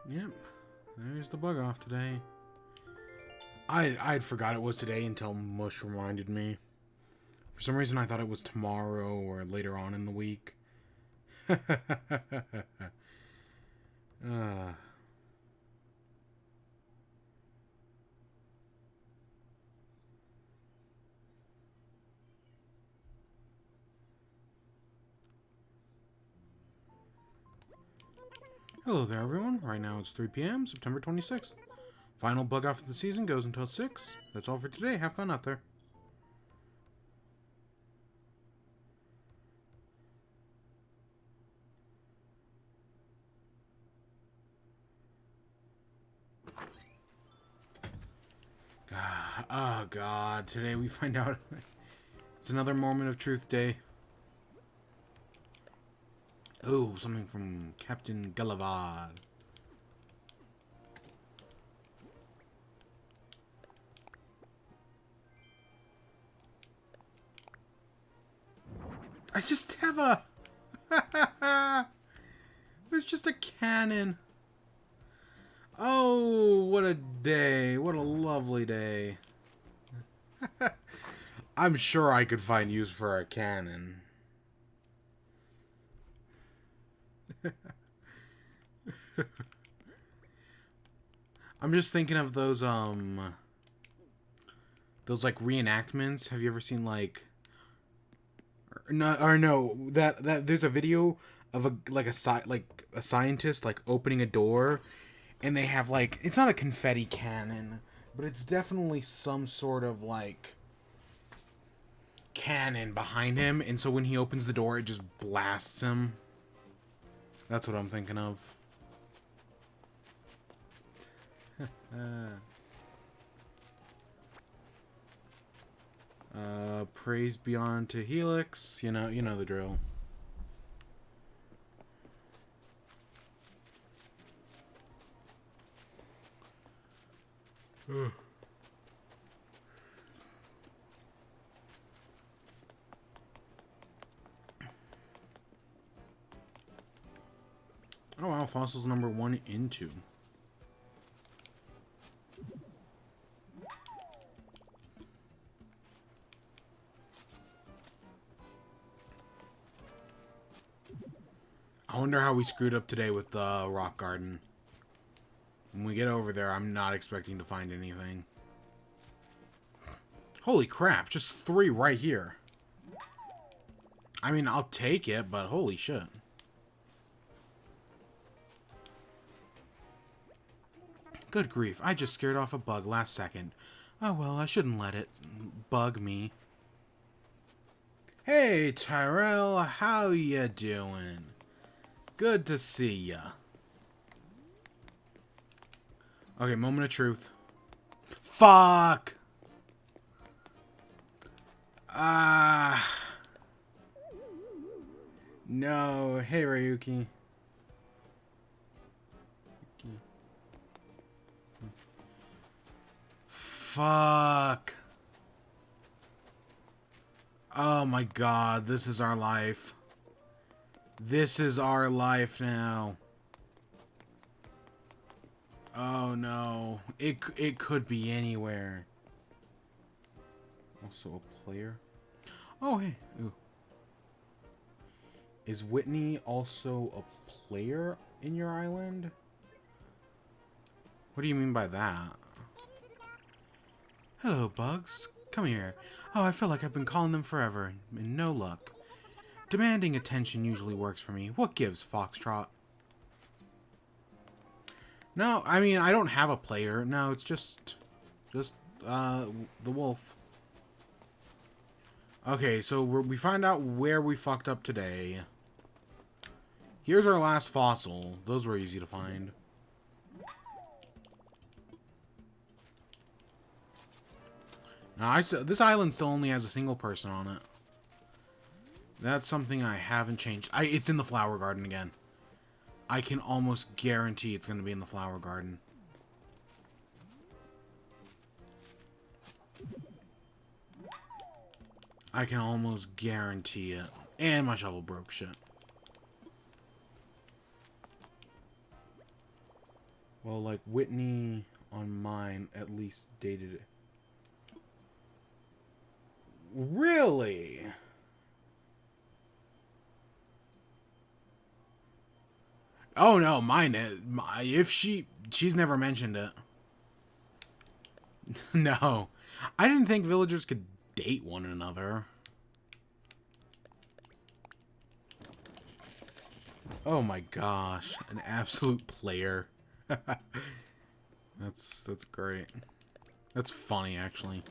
Yep, there's the bug off today. I'd forgot it was today until Mush reminded me. For some reason, I thought it was tomorrow or later on in the week. uh, Hello there, everyone. Right now it's 3 p.m., September 26th. Final bug off of the season goes until 6. That's all for today. Have fun out there. Oh, God. Today we find out it's another Moment of Truth day. Oh, something from Captain Gullivad. I just have a... It's just a cannon. Oh, what a day. What a lovely day. I'm sure I could find use for a cannon. I'm just thinking of those like reenactments. Have you ever seen like no that there's a video of a scientist like opening a door, and they have like, it's not a confetti cannon, but it's definitely some sort of like cannon behind him, and so when he opens the door it just blasts him. That's what I'm thinking of. Praise be unto Helix. You know the drill. Oh wow, fossils number 1 and 2. I wonder how we screwed up today with the rock garden. When we get over there, I'm not expecting to find anything. Holy crap, just 3 right here. I mean, I'll take it, but holy shit. Good grief, I just scared off a bug last second. Oh well, I shouldn't let it bug me. Hey, Tyrell, how ya doing? Good to see ya. Okay, moment of truth. Fuck! No. Hey, Ryuki. Fuck. Oh my god, this is our life. This is our life now. Oh no. It could be anywhere. Also a player. Oh hey. Ooh. Is Whitney also a player in your island? What do you mean by that? Hello, Bugs. Come here. Oh, I feel like I've been calling them forever, and no luck. Demanding attention usually works for me. What gives, Foxtrot? No, I mean, I don't have a player. No, it's just, the wolf. Okay, so we find out where we fucked up today. Here's our last fossil. Those were easy to find. Now, this island still only has a single person on it. That's something I haven't changed. It's in the flower garden again. I can almost guarantee it's going to be in the flower garden. I can almost guarantee it. And my shovel broke, shit. Well, like, Whitney on mine at least dated it. Really? Oh no, mine is. If she's never mentioned it. No, I didn't think villagers could date one another. Oh my gosh, an absolute player. That's great. That's funny, actually.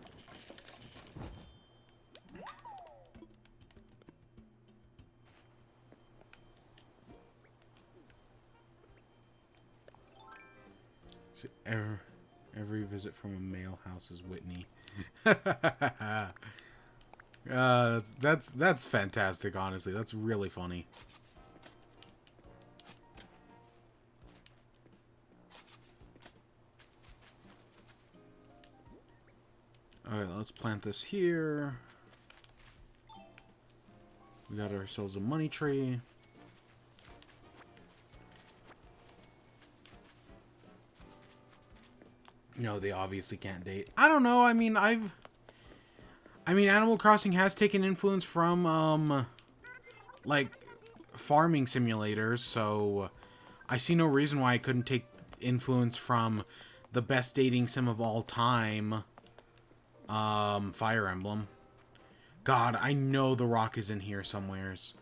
So every visit from a male house is Whitney. That's fantastic. Honestly, that's really funny. All right, let's plant this here. We got ourselves a money tree. No, they obviously can't date. I don't know. I mean, Animal Crossing has taken influence from, like, farming simulators, so I see no reason why I couldn't take influence from the best dating sim of all time, Fire Emblem. God, I know the rock is in here somewheres,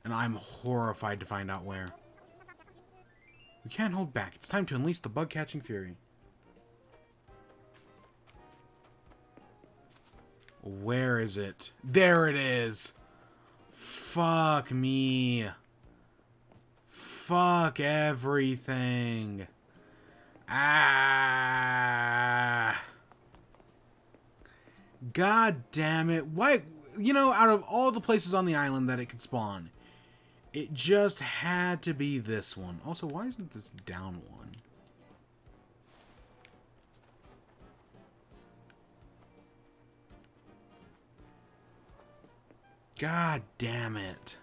and I'm horrified to find out where. We can't hold back. It's time to unleash the bug-catching fury. Where is it? There it is! Fuck me. Fuck everything. Ah. God damn it. Why? You know, out of all the places on the island that it could spawn, it just had to be this one. Also, why isn't this down one? God damn it.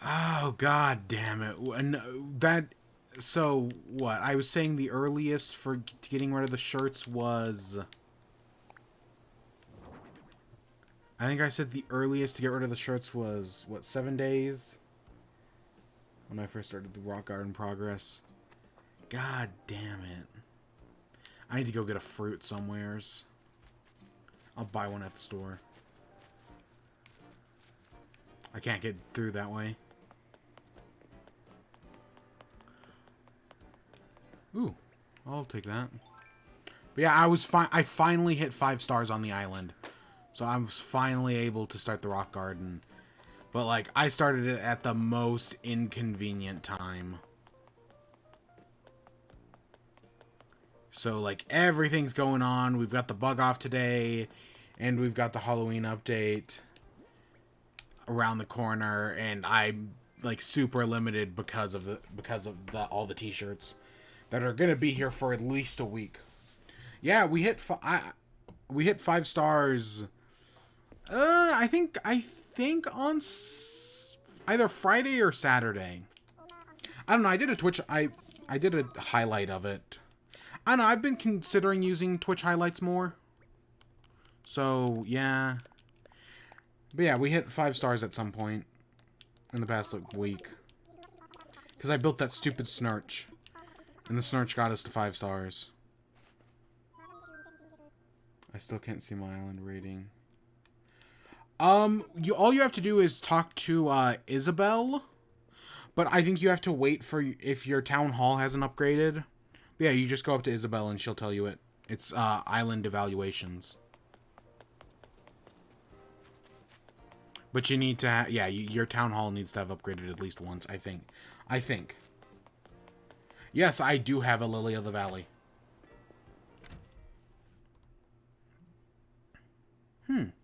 Oh, god damn it. And that... So, what? I was saying the earliest for getting rid of the shirts was... I think I said the earliest to get rid of the shirts was, what, 7 days? When I first started the Rock Garden Progress. God damn it. I need to go get a fruit somewheres. I'll buy one at the store. I can't get through that way. Ooh, I'll take that. But yeah, I finally hit 5 stars on the island. So I was finally able to start the Rock Garden. But like, I started it at the most inconvenient time. So like, everything's going on. We've got the bug off today. And we've got the Halloween update around the corner. And I'm like super limited because of all the t-shirts that are gonna be here for at least a week. Yeah, we hit 5 stars. I think on either Friday or Saturday. I don't know. I did a Twitch. I did a highlight of it. I don't know. I've been considering using Twitch highlights more. So yeah. But yeah, we hit 5 stars at some point in the past like, week. Because I built that stupid Snurch. And the Snurch got us to 5 stars. I still can't see my island rating. All you have to do is talk to Isabelle. But I think you have to wait for if your town hall hasn't upgraded. But yeah, you just go up to Isabelle and she'll tell you it. It's island evaluations. But you need to yeah, your town hall needs to have upgraded at least once, I think. Yes, I do have a Lily of the Valley.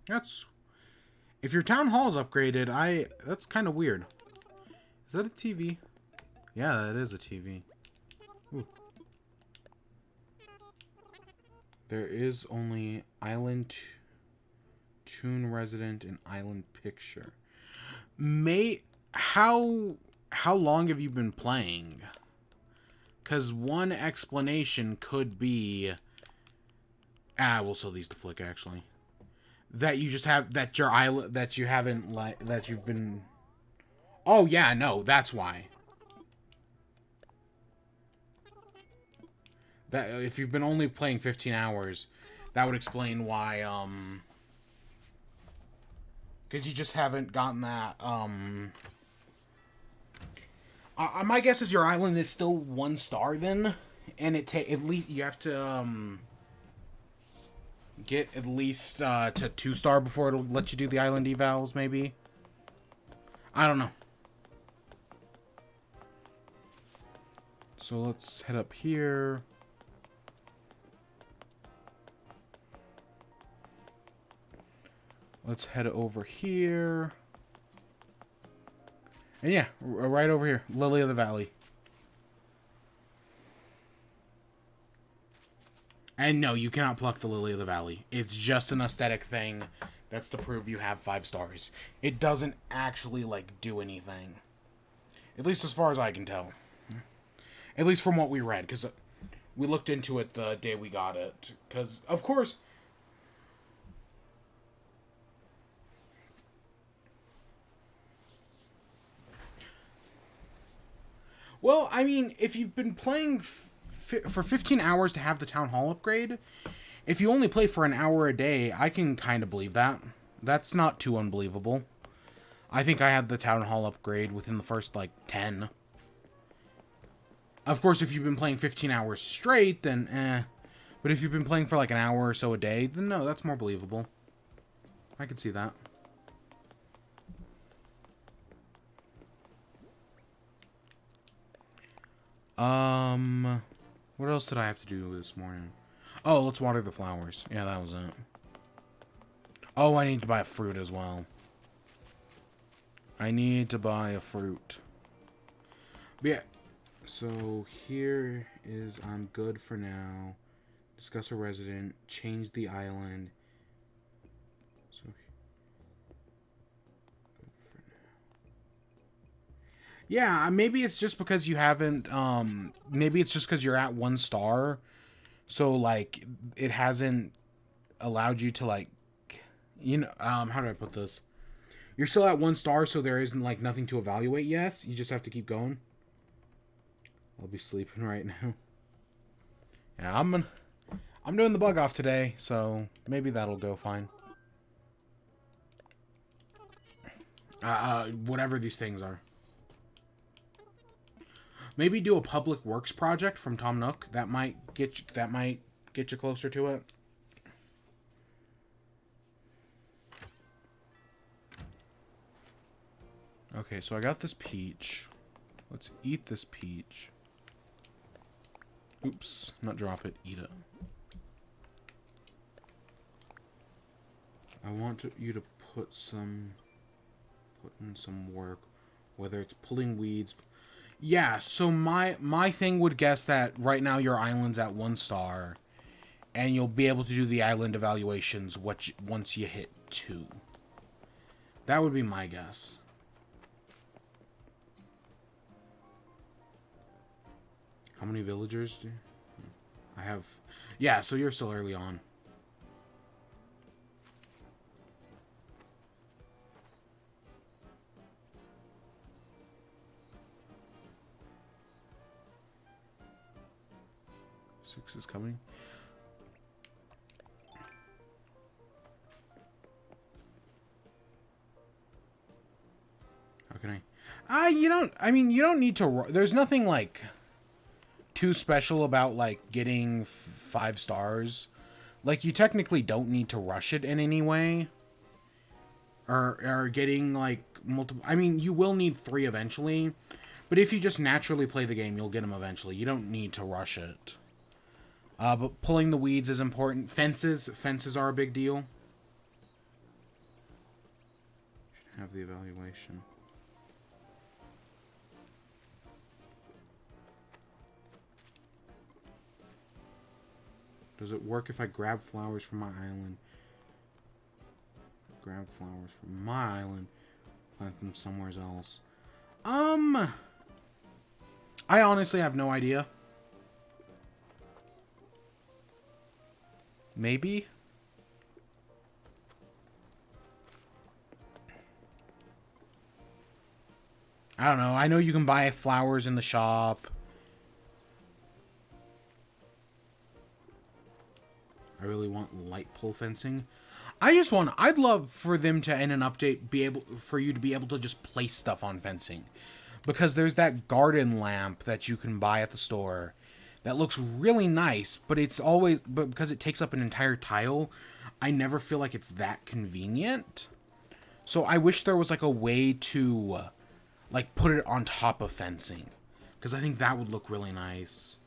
That's... If your town hall is upgraded, that's kind of weird. Is that a TV? Yeah, that is a TV. Ooh. There is only Island Toon Resident and Island Picture. May how long have you been playing? Because one explanation could be, we'll sell these to Flick actually. That you just have that your island that you haven't that you've been. Oh yeah, no, that's why. That if you've been only playing 15 hours, that would explain why. Because you just haven't gotten that. My guess is your island is still 1 star then, and at least you have to get at least to 2 star before it'll let you do the island evals. Maybe. I don't know. So let's head up here. Let's head over here. And yeah, right over here. Lily of the Valley. And no, you cannot pluck the Lily of the Valley. It's just an aesthetic thing. That's to prove you have 5 stars. It doesn't actually, like, do anything. At least as far as I can tell. At least from what we read. Because we looked into it the day we got it. Because, of course... Well, I mean, if you've been playing for 15 hours to have the Town Hall upgrade, if you only play for an hour a day, I can kind of believe that. That's not too unbelievable. I think I had the Town Hall upgrade within the first, like, 10. Of course, if you've been playing 15 hours straight, then eh. But if you've been playing for, like, an hour or so a day, then no, that's more believable. I could see that. What else did I have to do this morning? Oh, let's water the flowers. Yeah, that was it. Oh, I need to buy a fruit as well. I need to buy a fruit. But yeah, so here is I'm good for now. Discuss a resident. Change the island. So good for now. Yeah, maybe it's just because you haven't. Maybe it's just because you're at 1 star, so like it hasn't allowed you to like, how do I put this? You're still at 1 star, so there isn't like nothing to evaluate. Yes, you just have to keep going. I'll be sleeping right now. Yeah, I'm doing the bug off today, so maybe that'll go fine. Whatever these things are. Maybe do a public works project from Tom Nook. That might get you closer to it. Okay, so I got this peach. Let's eat this peach. Oops, not drop it, eat it. I want you to put in some work, whether it's pulling weeds. Yeah, so my thing would guess that right now your island's at 1 star, and you'll be able to do the island evaluations once you hit 2. That would be my guess. How many villagers do I have? Yeah, so you're still early on. Six is coming. How can you don't need to, there's nothing like too special about like getting 5 stars. Like you technically don't need to rush it in any way. Or getting like multiple, I mean, you will need 3 eventually, but if you just naturally play the game, you'll get them eventually. You don't need to rush it. But pulling the weeds is important. Fences are a big deal. Should have the evaluation. Does it work if I grab flowers from my island? Grab flowers from my island. Plant them somewhere else. I honestly have no idea. Maybe? I don't know. I know you can buy flowers in the shop. I really want light pole fencing. I'd love for them to, in an update, for you to be able to just place stuff on fencing. Because there's that garden lamp that you can buy at the store that looks really nice, but because it takes up an entire tile, I never feel like it's that convenient. So I wish there was like a way to like put it on top of fencing, because I think that would look really nice.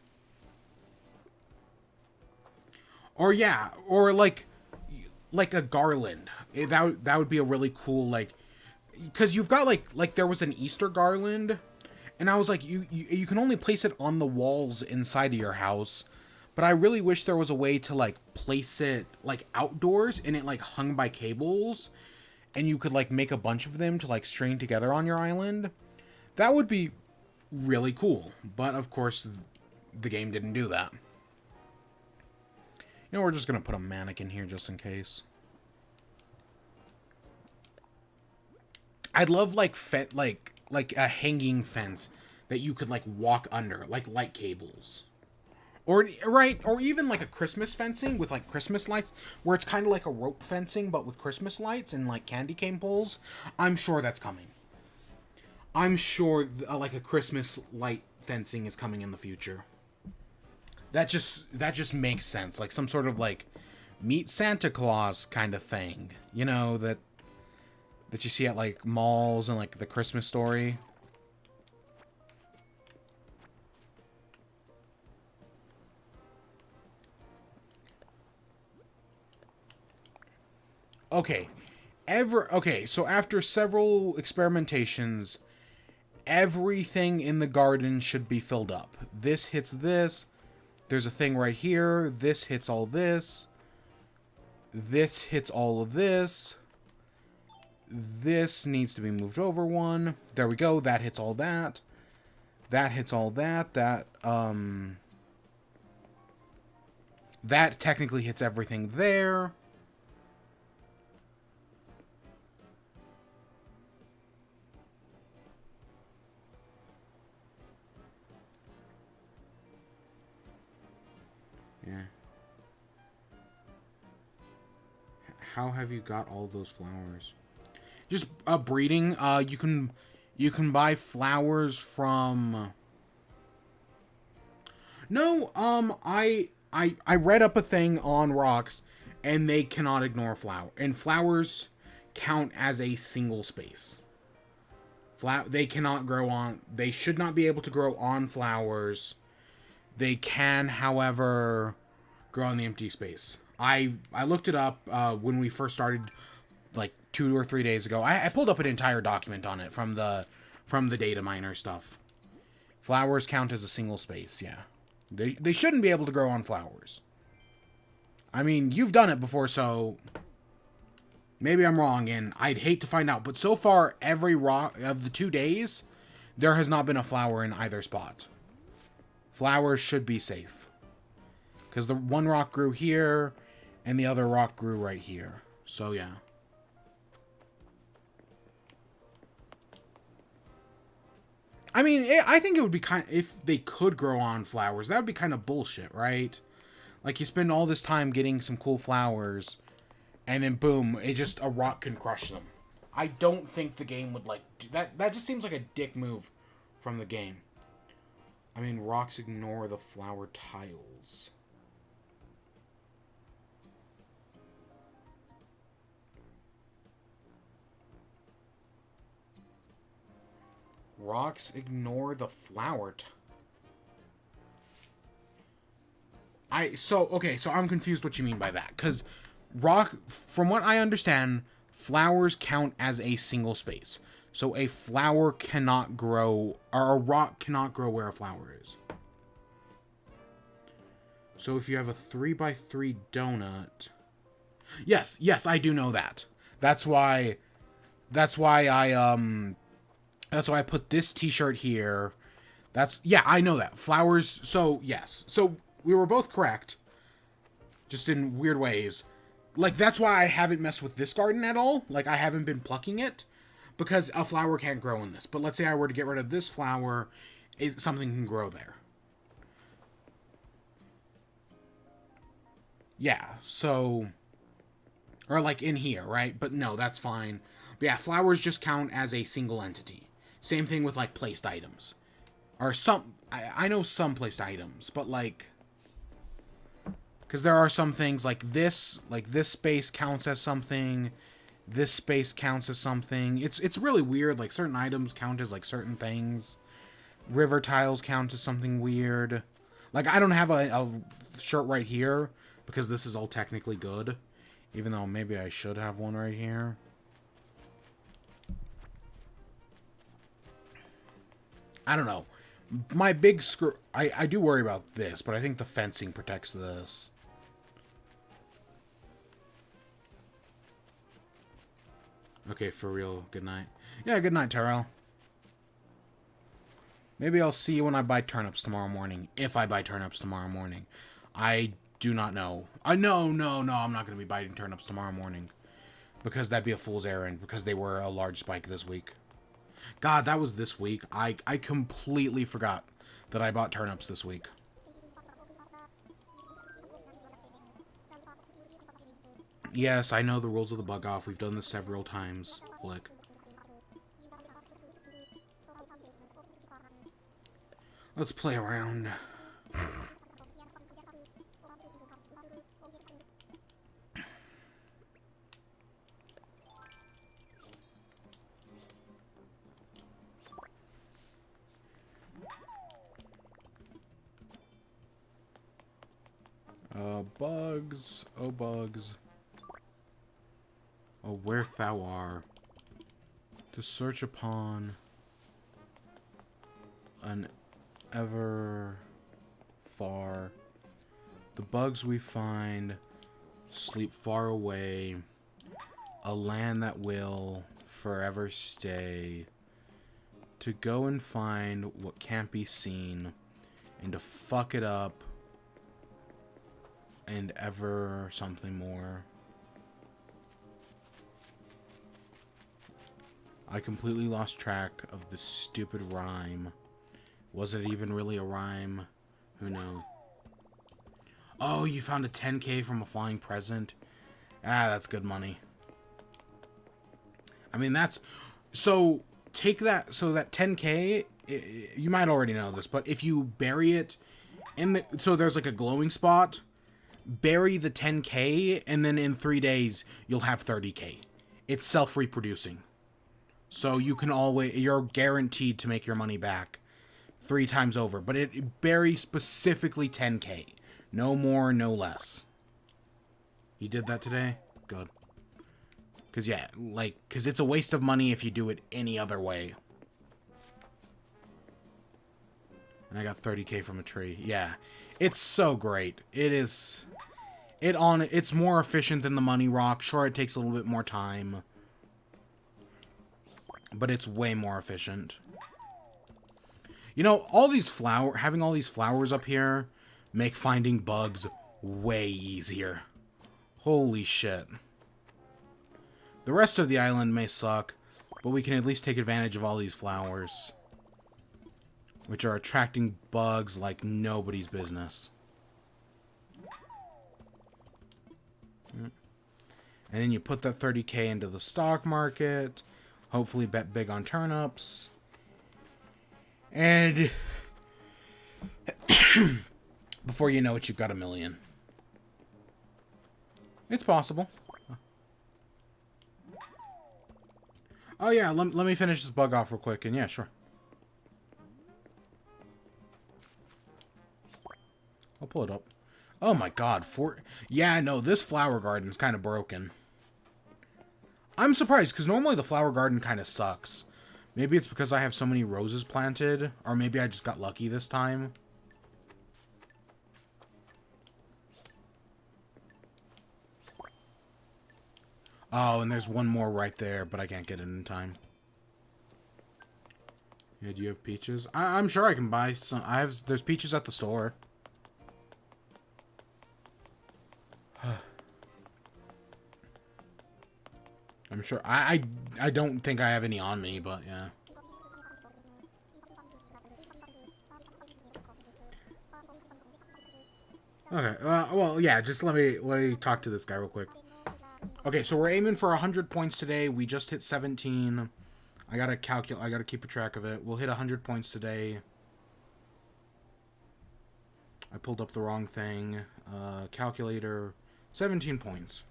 Or yeah, or like a garland. That would be a really cool, like, because you've got like there was an Easter garland, and I was like, you can only place it on the walls inside of your house, but I really wish there was a way to like place it like outdoors and it like hung by cables, and you could like make a bunch of them to like string together on your island. That would be really cool, but of course the game didn't do that. You know, we're just gonna put a mannequin here just in case. I'd love like a hanging fence that you could like walk under, like light cables. Or even like a Christmas fencing with like Christmas lights, where it's kind of like a rope fencing but with Christmas lights and like candy cane poles. I'm sure that's coming. I'm sure like a Christmas light fencing is coming in the future. That just makes sense, like some sort of like meet Santa Claus kind of thing, you know, that you see at like malls and like the Christmas Story. Okay. So after several experimentations, everything in the garden should be filled up. This hits this. There's a thing right here. This hits all this. This hits all of this. This needs to be moved over one. There we go. That hits all that. That hits all that. That technically hits everything there. Yeah. How have you got all those flowers? Just breeding. You can buy flowers from. No. I read up a thing on rocks, and they cannot ignore flower. And flowers count as a single space. They cannot grow on. They should not be able to grow on flowers. They can, however, grow in the empty space. I looked it up when we first started, like 2 or 3 days ago. I pulled up an entire document on it from the data miner stuff. Flowers count as a single space, yeah. They shouldn't be able to grow on flowers. I mean, you've done it before, so maybe I'm wrong, and I'd hate to find out. But so far, every rock of the 2 days, there has not been a flower in either spot. Flowers should be safe. Because the one rock grew here, and the other rock grew right here. So, yeah. I mean, I think it would be kind of, if they could grow on flowers, that would be kind of bullshit, right? Like, you spend all this time getting some cool flowers, and then boom, a rock can crush them. I don't think the game would like do that. That just seems like a dick move from the game. I mean, rocks ignore the flower tiles. Rocks ignore the flower so I'm confused what you mean by that. Because from what I understand, flowers count as a single space. So a flower cannot grow, or a rock cannot grow where a flower is. So if you have a 3x3 donut... Yes, yes, I do know that. That's why I put this t-shirt here. Yeah, I know that. Flowers, so yes. So we were both correct. Just in weird ways. Like, that's why I haven't messed with this garden at all. Like, I haven't been plucking it. Because a flower can't grow in this. But let's say I were to get rid of this flower, something can grow there. Yeah, so... Or, like, in here, right? But no, that's fine. But yeah, flowers just count as a single entity. Same thing with, like, placed items. Or some... I know some placed items, but, like... Because there are some things, like this space counts as something... This space counts as something. It's really weird. Like, certain items count as, like, certain things. River tiles count as something weird. Like, I don't have a shirt right here, because this is all technically good. Even though maybe I should have one right here. I don't know. My big screw... I do worry about this, but I think the fencing protects this. Okay, for real. Good night. Yeah, good night, Tyrell. Maybe I'll see you when I buy turnips tomorrow morning. If I buy turnips tomorrow morning. I do not know. No, I'm not going to be buying turnips tomorrow morning. Because that'd be a fool's errand. Because they were a large spike this week. God, that was this week. I completely forgot that I bought turnips this week. Yes, I know the rules of the bug off. We've done this several times. Flick. Let's play around. Bugs. Oh, bugs. Oh, where thou art. To search upon an ever far. The bugs we find sleep far away. A land that will forever stay. To go and find what can't be seen. And to fuck it up. And ever something more. I completely lost track of this stupid rhyme. Was it even really a rhyme? Who knows? Oh, you found a 10k from a flying present? Ah, that's good money. I mean, that's... So, take that... So, that 10k... You might already know this, but if you bury it in the... So, there's like a glowing spot. Bury the 10k, and then in 3 days, you'll have 30k. It's self-reproducing. So you can always, you're guaranteed to make your money back 3 times over. But it buries specifically 10k. No more, no less. You did that today? Good. Because, yeah, like, because it's a waste of money if you do it any other way. And I got 30k from a tree. Yeah. It's so great. It is... It's more efficient than the money rock. Sure, it takes a little bit more time. But it's way more efficient. You know, having all these flowers up here make finding bugs way easier. Holy shit. The rest of the island may suck, but we can at least take advantage of all these flowers. Which are attracting bugs like nobody's business. And then you put that 30k into the stock market. Hopefully bet big on turnips. And before you know it, you've got $1 million. It's possible. Oh yeah, let me finish this bug off real quick. And yeah, sure. I'll pull it up. Oh my god, yeah, no, this flower garden's kind of broken. I'm surprised, because normally the flower garden kind of sucks. Maybe it's because I have so many roses planted, or maybe I just got lucky this time. Oh, and there's one more right there, but I can't get it in time. Yeah, do you have peaches? I'm sure I can buy some. There's peaches at the store. I'm sure. I don't think I have any on me, but yeah. Okay. Well, yeah. Just let me talk to this guy real quick. Okay, so we're aiming for 100 points today. We just hit 17. I gotta calculate. I gotta keep a track of it. We'll hit 100 points today. I pulled up the wrong thing. Calculator. 17 points.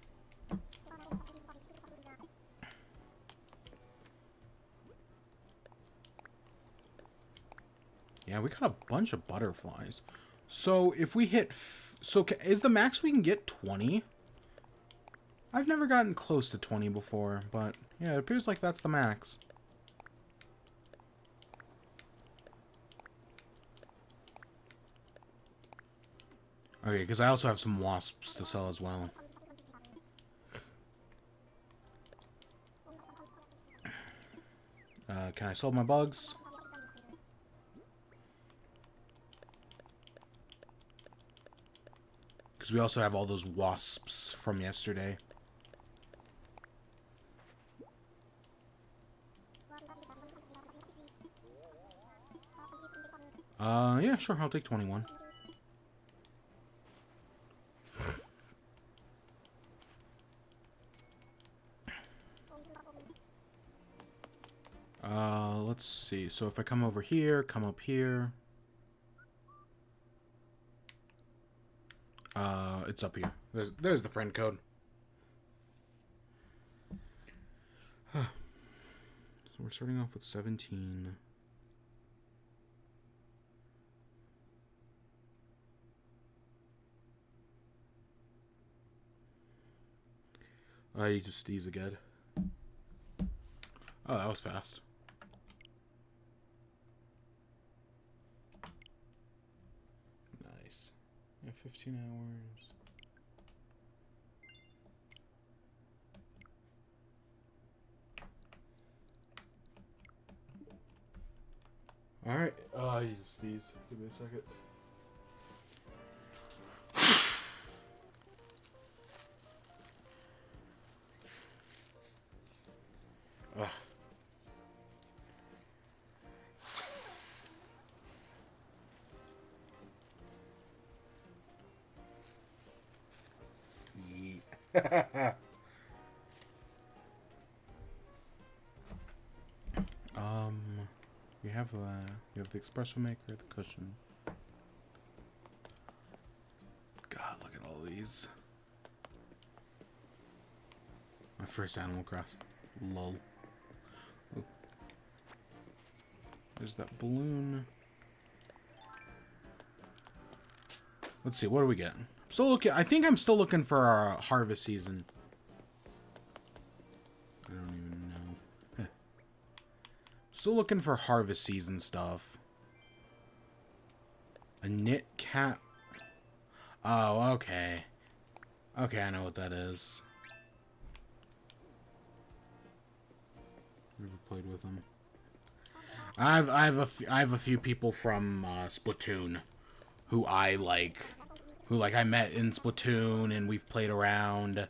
Yeah, we got a bunch of butterflies. So if we hit... So is the max we can get 20? I've never gotten close to 20 before, but yeah, it appears like that's the max. Okay, because I also have some wasps to sell as well. Can I sell my bugs? Because we also have all those wasps from yesterday. Yeah, sure, I'll take 21. Let's see. So if I come over here, come up here. It's up here. There's the friend code. So we're starting off with 17. He just sneeze again. Oh, that was fast. Nice. Yeah, 15 hours. Alright, he just sneeze. Give me a second. Ugh. We have the espresso maker, the cushion. God, look at all these. My first Animal Crossing. Lol. Ooh. There's that balloon. Let's see, what do we get? Still looking. I think I'm still looking for our harvest season. I don't even know. Still looking for harvest season stuff. A knit cat. Oh, okay. Okay, I know what that is. Never played with them. I have a few people from Splatoon who I like. Who I met in Splatoon and we've played around.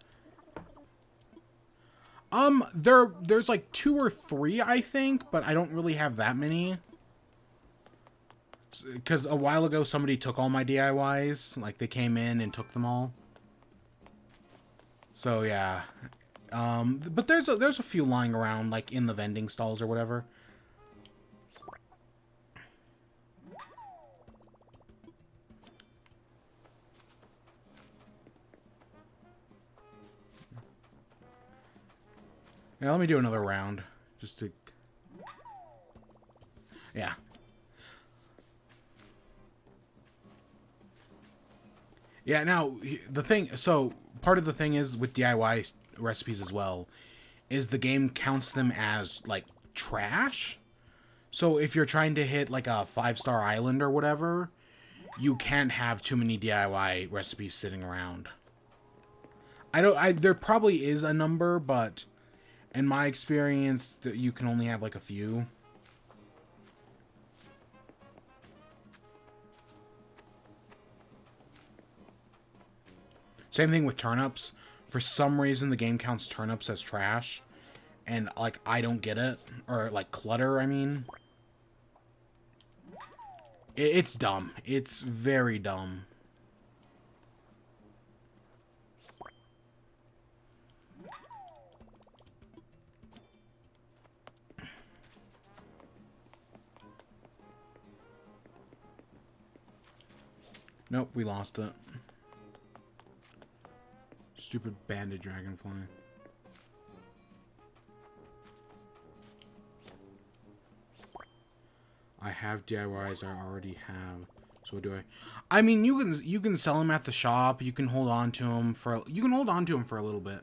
There's like 2 or 3, I think, but I don't really have that many. Because a while ago, somebody took all my DIYs. Like, they came in and took them all. So, yeah. But there's a few lying around, like, in the vending stalls or whatever. Yeah, let me do another round. Just to... Yeah. Yeah, now, the thing... So, part of the thing is, with DIY recipes as well, is the game counts them as, like, trash. So, if you're trying to hit, like, a 5-star island or whatever, you can't have too many DIY recipes sitting around. There probably is a number, but in my experience, that you can only have like a few. Same thing with turnips. For some reason, the game counts turnips as trash. And, like, I don't get it. Or, like, clutter, I mean. It's dumb. It's very dumb. Nope, we lost it. Stupid banded dragonfly. I have DIYs I already have. So what do I? I mean, you can sell them at the shop. You can hold on to them for a little bit.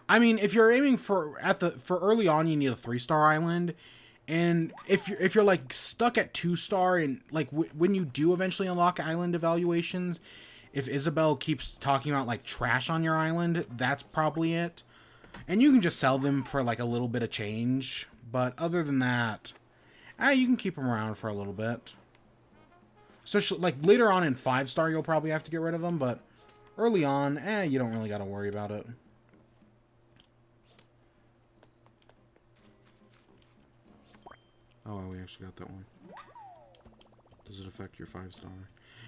I mean, if you're aiming for early on, you need a 3-star island. And if you're like stuck at 2-star and like when you do eventually unlock island evaluations, if Isabelle keeps talking about like trash on your island, that's probably it. And you can just sell them for like a little bit of change, but other than that, you can keep them around for a little bit. Especially like later on in 5-star, you'll probably have to get rid of them, but early on, you don't really got to worry about it. Oh, we actually got that one. Does it affect your 5-star?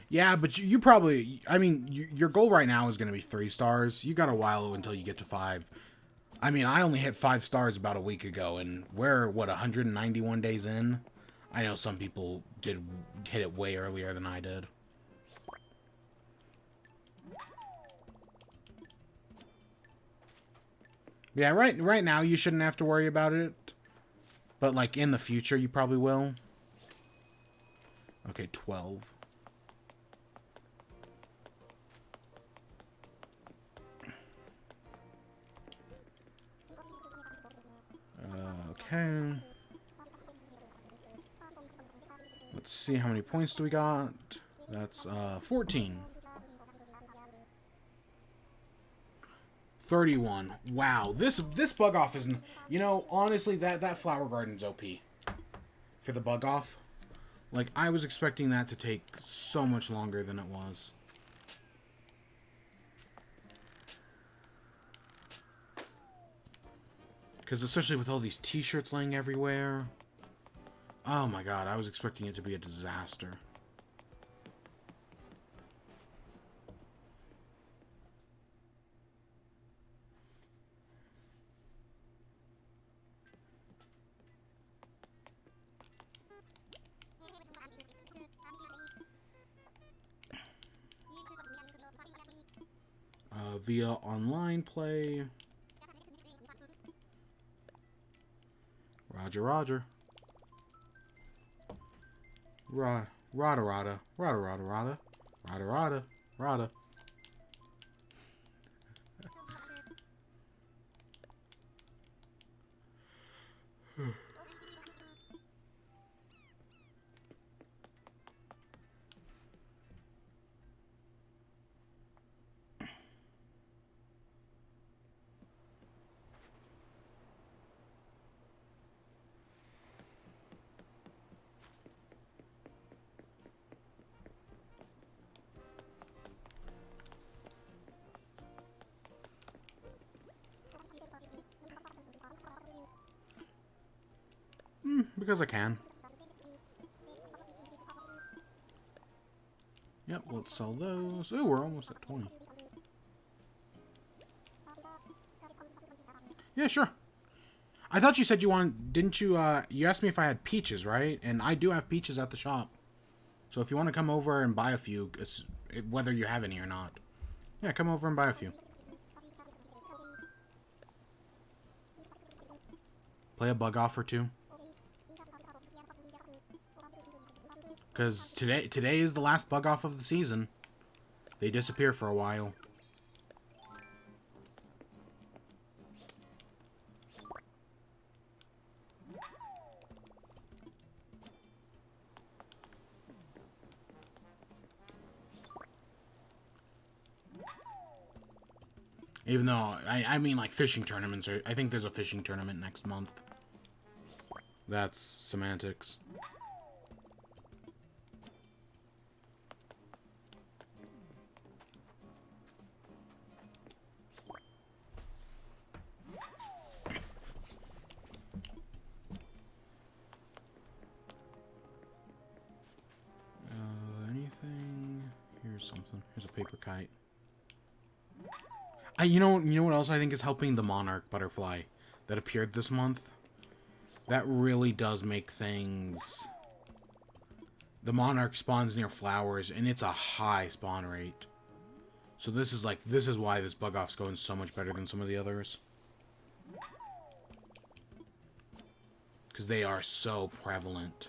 Yeah, but you probably... I mean, your goal right now is going to be 3 stars. You got a while until you get to 5. I mean, I only hit 5 stars about a week ago, and we're, what, 191 days in? I know some people did hit it way earlier than I did. Yeah, right now you shouldn't have to worry about it. But, like, in the future, you probably will. Okay, 12. Okay. Let's see, how many points do we got? That's, 14. 31. Wow, this bug off isn't... You know, honestly, that flower garden's OP. For the bug off. Like, I was expecting that to take so much longer than it was. Because especially with all these t-shirts laying everywhere. Oh my god, I was expecting it to be a disaster. Via online play. Roger, roger. Rada, rada, rada, rada, rada, rada, rada, rada, rada. Because I can. Yep, let's sell those. Oh, we're almost at 20. Yeah, sure. I thought you said you want... Didn't you, you asked me if I had peaches, right? And I do have peaches at the shop. So if you want to come over and buy a few, whether you have any or not. Yeah, come over and buy a few. Play a bug off or two. Because today is the last bug off of the season. They disappear for a while. Even though, I mean, like, fishing tournaments. I think there's a fishing tournament next month. That's semantics. Anything? Here's something. Here's a paper kite. You know what else I think is helping? The monarch butterfly that appeared this month. That really does make things... The monarch spawns near flowers, and it's a high spawn rate. So this is why this bug off's going so much better than some of the others. Because they are so prevalent.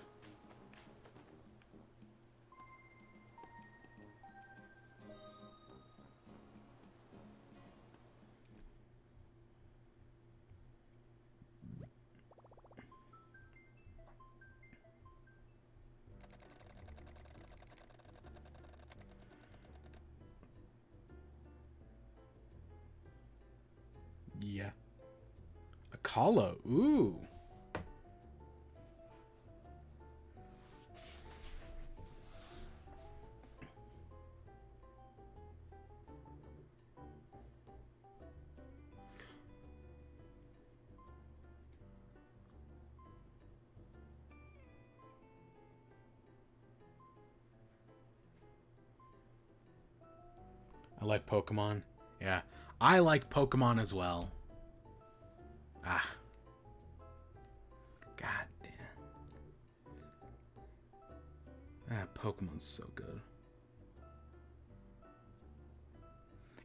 Yeah. A Kala. Ooh. I like Pokemon. Yeah. I like Pokemon as well. Ah. God damn. Ah, Pokemon's so good.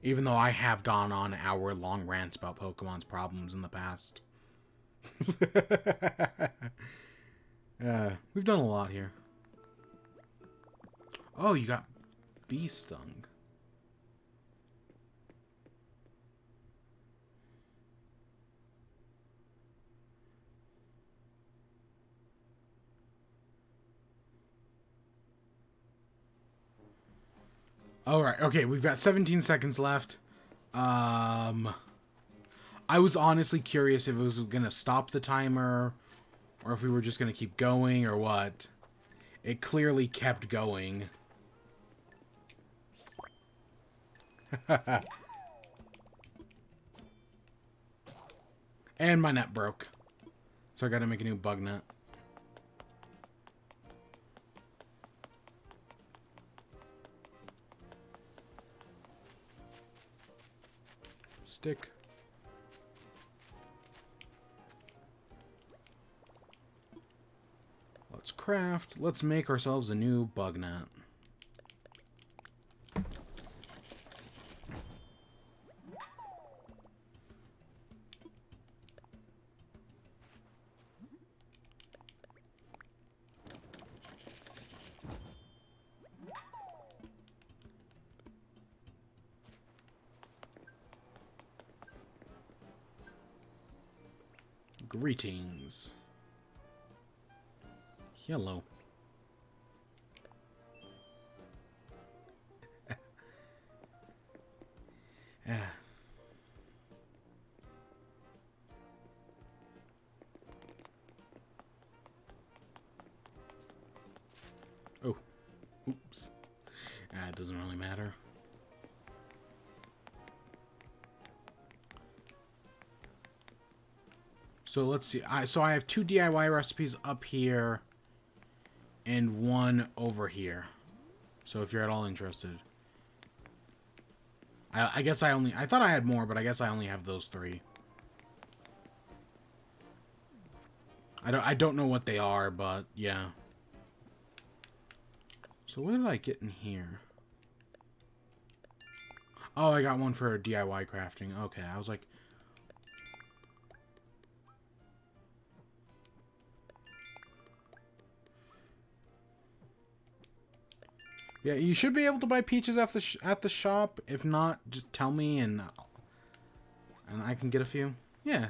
Even though I have gone on hour-long rants about Pokemon's problems in the past. We've done a lot here. Oh, you got Bee Stung. Alright, okay, we've got 17 seconds left. I was honestly curious if it was going to stop the timer, or if we were just going to keep going, or what. It clearly kept going. And my net broke. So I gotta make a new bug net. Stick. Let's craft. Let's make ourselves a new bug net. Greetings. Hello. Oh. Oops. It doesn't really matter. So let's see. So I have 2 DIY recipes up here and 1 over here. So if you're at all interested. I guess I thought I had more, but I guess I only have those 3. I don't know what they are, but yeah. So what did I get in here? Oh, I got one for DIY crafting. Okay, I was like... Yeah, you should be able to buy peaches at the shop. If not, just tell me and I can get a few. Yeah.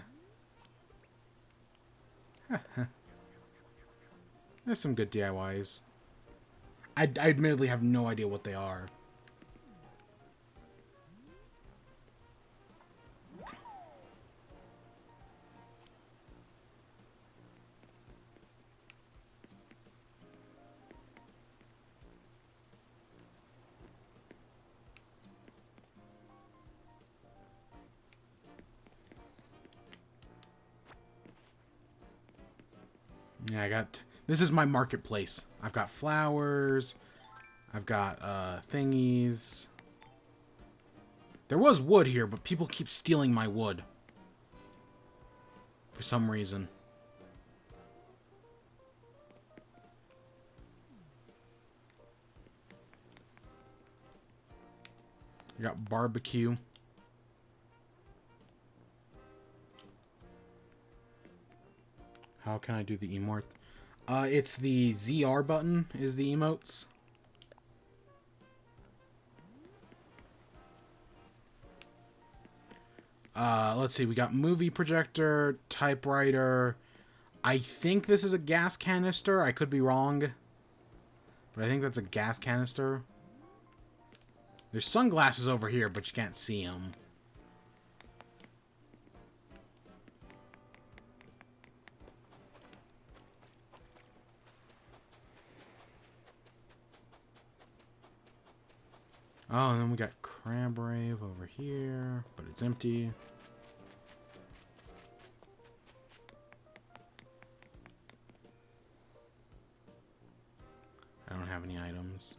There's some good DIYs. I admittedly have no idea what they are. Yeah, I got... This is my marketplace. I've got flowers. I've got, thingies. There was wood here, but people keep stealing my wood. For some reason. I got barbecue. How can I do the emote? It's the ZR button is the emotes. Let's see. We got movie projector, typewriter. I think this is a gas canister. I could be wrong. But I think that's a gas canister. There's sunglasses over here, but you can't see them. Oh, and then we got Crab Rave over here, but it's empty. I don't have any items.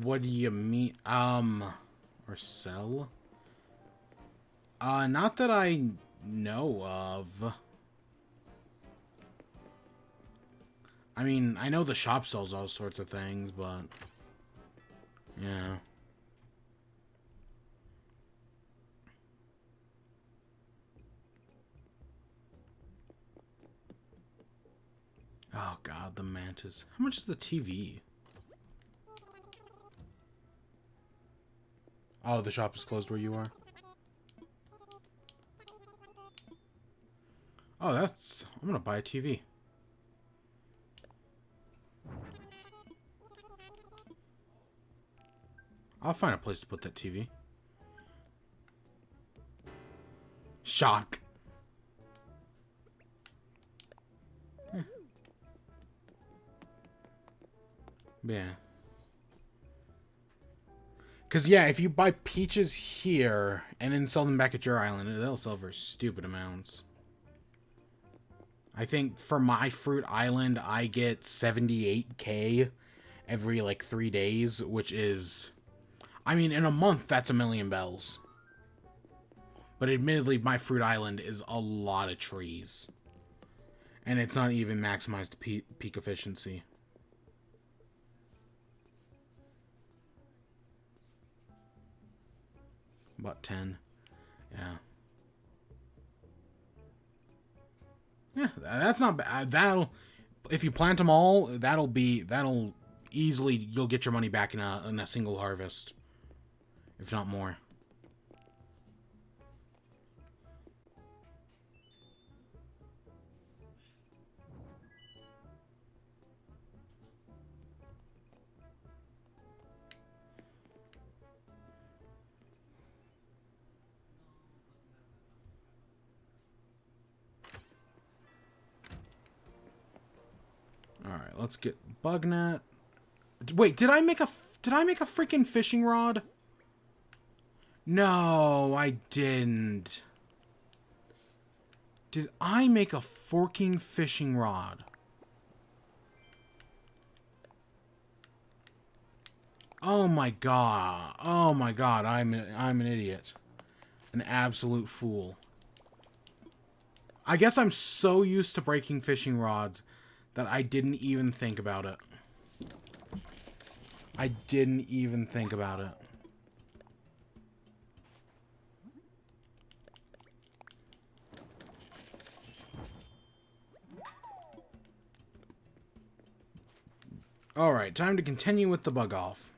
What do you mean? Or sell? Not that I know of. I mean, I know the shop sells all sorts of things, but... Yeah. Oh, God, the mantis. How much is the TV? Oh, the shop is closed where you are? Oh, that's... I'm gonna buy a TV. I'll find a place to put that TV. Shock. Yeah. Because, yeah, if you buy peaches here and then sell them back at your island, they'll sell for stupid amounts. I think for my fruit island, I get 78k every, like, 3 days, which is... I mean, in a month, that's a million bells. But admittedly, my fruit island is a lot of trees. And it's not even maximized to peak efficiency. About 10. Yeah. Yeah, that's not bad. That'll... If you plant them all, that'll easily... You'll get your money back in a single harvest. If not more. Alright, let's get bug net. Wait, did I make a freaking fishing rod? No, I didn't. Did I make a forking fishing rod? Oh my god. Oh my god, I'm an idiot. An absolute fool. I guess I'm so used to breaking fishing rods that I didn't even think about it. I didn't even think about it. Alright, time to continue with the bug off.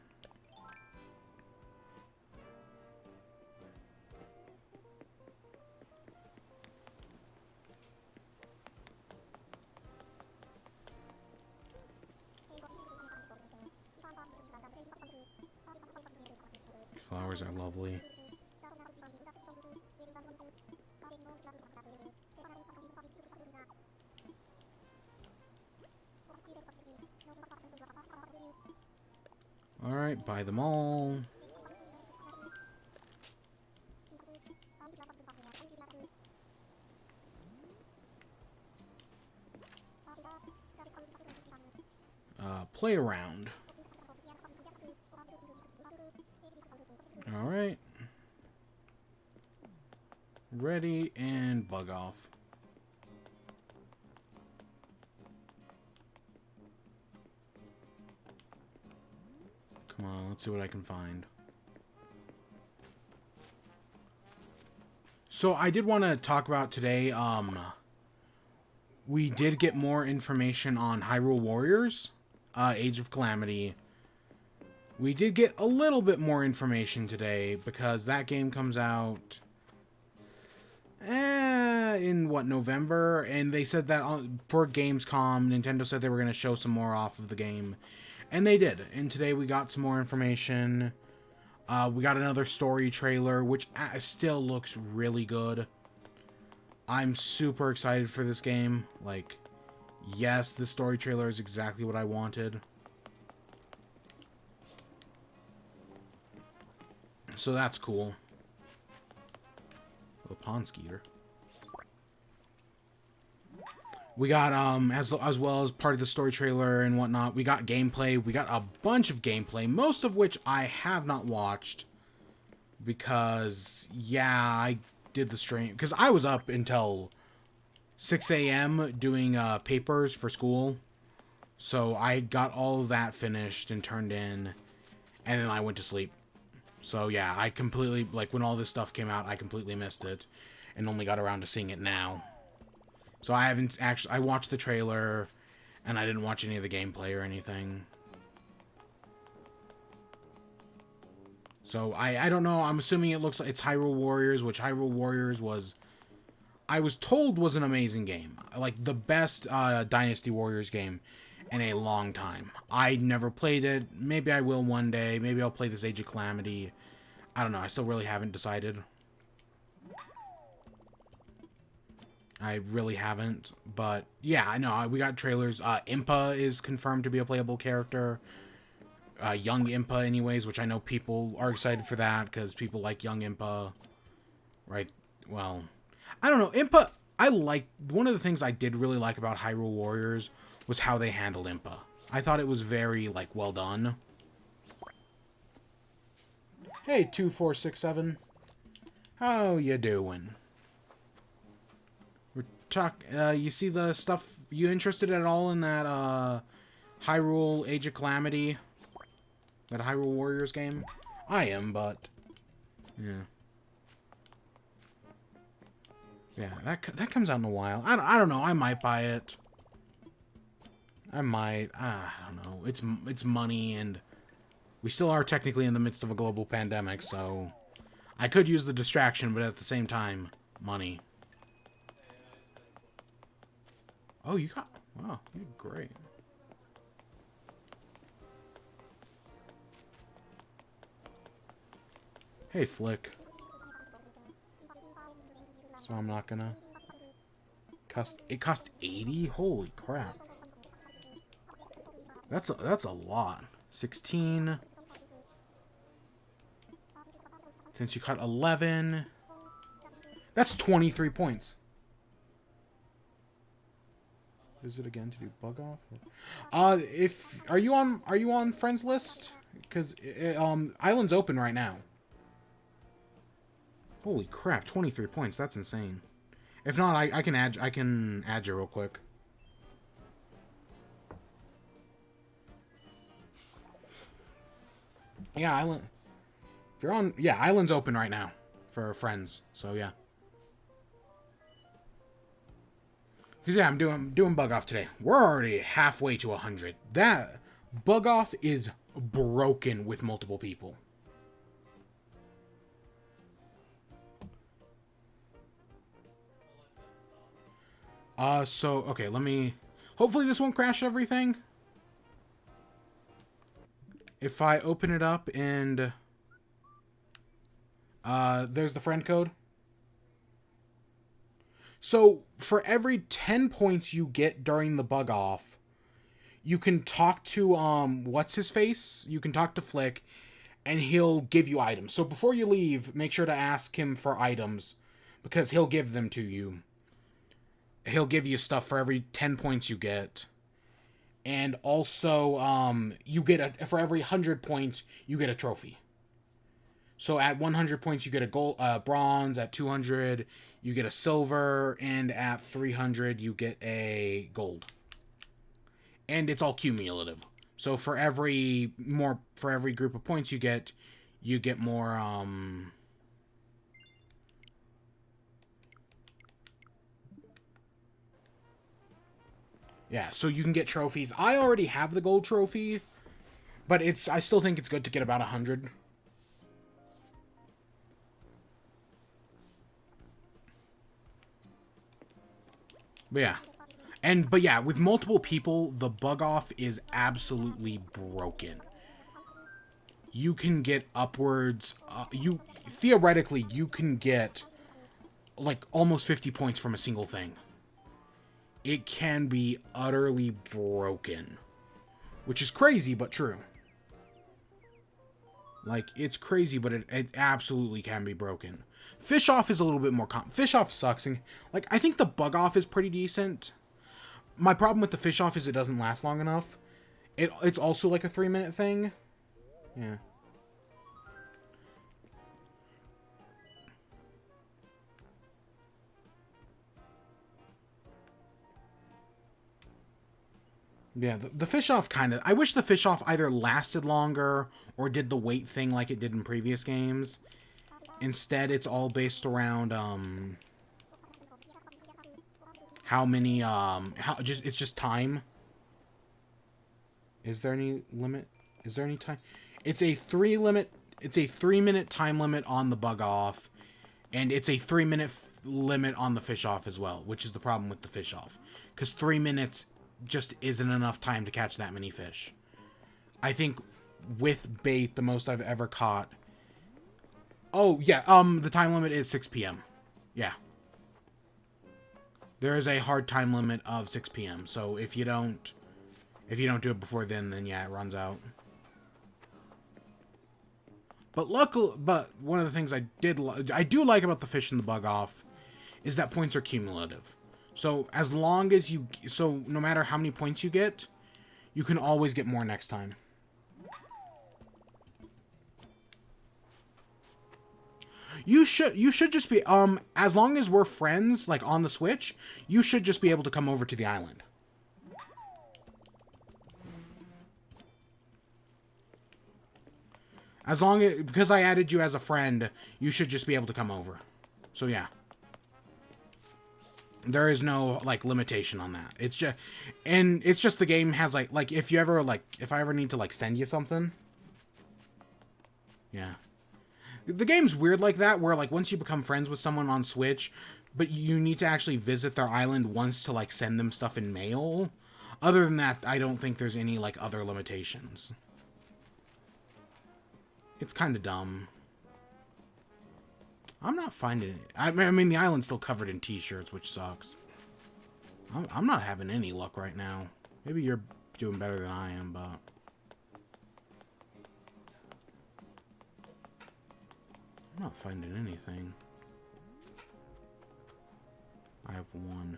Flowers are lovely. Alright, buy them all. Play around. Alright. Ready and bug off. Come on, let's see what I can find. So I did want to talk about today, we did get more information on Hyrule Warriors, Age of Calamity. We did get a little bit more information today because that game comes out in what, November? And they said that for Gamescom, Nintendo said they were going to show some more off of the game. And they did. And today we got some more information. We got another story trailer, which still looks really good. I'm super excited for this game. Like, yes, the story trailer is exactly what I wanted. So that's cool. The pond skeeter. We got, as well as part of the story trailer and whatnot, we got gameplay. We got a bunch of gameplay, most of which I have not watched. Because, yeah, I did the stream. Because I was up until 6 a.m. doing papers for school. So I got all of that finished and turned in. And then I went to sleep. So, yeah, I completely, like, when all this stuff came out, I completely missed it. And only got around to seeing it now. So I haven't actually... I watched the trailer, and I didn't watch any of the gameplay or anything. So I don't know. I'm assuming it looks like it's Hyrule Warriors, which Hyrule Warriors was... I was told was an amazing game. Like, the best Dynasty Warriors game in a long time. I never played it. Maybe I will one day. Maybe I'll play this Age of Calamity. I don't know. I still really haven't decided. I really haven't. But, yeah, I know. We got trailers. Impa is confirmed to be a playable character. Young Impa, anyways, which I know people are excited for that because people like Young Impa. Right? Well, I don't know. Impa, I like... One of the things I did really like about Hyrule Warriors was how they handled Impa. I thought it was very, like, well done. Hey, 2467. How you doing? You see the stuff? You interested at all in that Hyrule Age of Calamity? That Hyrule Warriors game? I am, but yeah, yeah. That comes out in a while. I don't know. I might buy it. I might. I don't know. It's money, and we still are technically in the midst of a global pandemic, so I could use the distraction, but at the same time, money. Oh, you got... Wow, you did great. Hey, Flick. So I'm not gonna... It cost 80? Holy crap. That's a lot. 16. Since you cut 11. That's 23 points. Visit again to do bug off. Are you on friends list? Because Island's open right now. Holy crap, 23 points. That's insane. If not, I can add you real quick. Yeah, Island. If you're on, yeah, Island's open right now for friends. So yeah. Because, yeah, I'm doing bug off today. We're already halfway to 100. That bug off is broken with multiple people. So, okay, let me... Hopefully this won't crash everything. If I open it up and... There's the friend code. So for every 10 points you get during the bug off, you can talk to what's his face? You can talk to Flick and he'll give you items. So before you leave, make sure to ask him for items because he'll give them to you. He'll give you stuff for every 10 points you get. And also you get for every 100 points you get a trophy. So at 100 points you get a gold bronze, at 200 you get a silver, and at 300 you get a gold. And it's all cumulative. So for every group of points you get more yeah, so you can get trophies. I already have the gold trophy, but I still think it's good to get about 100. But yeah. But yeah, with multiple people, the bug off is absolutely broken. You can get upwards, theoretically, you can get like almost 50 points from a single thing. It can be utterly broken, which is crazy, but true. Like, it's crazy, but it absolutely can be broken. Fish off is a little bit more fish off sucks. And, like, I think the bug off is pretty decent. My problem with the fish off is it doesn't last long enough. It's also like a 3-minute thing. Yeah. Yeah, the fish off kind of... I wish the fish off either lasted longer or did the wait thing like it did in previous games. Instead, it's all based around, how many, it's just time. Is there any limit? Is there any time? It's a 3-minute time limit on the bug off, and it's a 3-minute limit on the fish off as well, which is the problem with the fish off. Because 3 minutes just isn't enough time to catch that many fish. I think with bait, the most I've ever caught... Oh, yeah, the time limit is 6 p.m. Yeah. There is a hard time limit of 6 p.m., so if you don't do it before then yeah, it runs out. But one of the things I do like about the fish and the bug off is that points are cumulative. So no matter how many points you get, you can always get more next time. You should just be as long as we're friends, like on the Switch, you should just be able to come over to the island. Because I added you as a friend, you should just be able to come over. So yeah. There is no like limitation on that. It's just the game has like if I ever need to like send you something. Yeah. The game's weird like that, where like once you become friends with someone on Switch, but you need to actually visit their island once to like send them stuff in mail. Other than that, I don't think there's any like other limitations. It's kind of dumb. I'm not finding it. I mean, the island's still covered in t-shirts, which sucks. I'm not having any luck right now. Maybe you're doing better than I am, but... I'm not finding anything. I have one.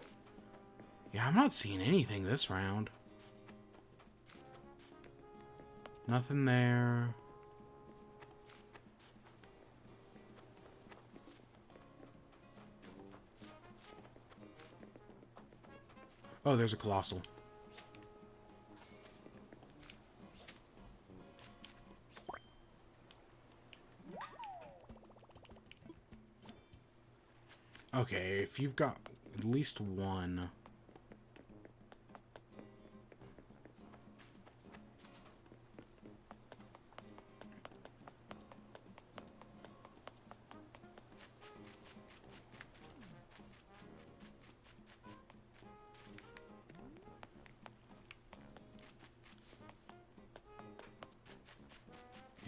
Yeah, I'm not seeing anything this round. Nothing there. Oh, there's a colossal. Okay, if you've got at least one...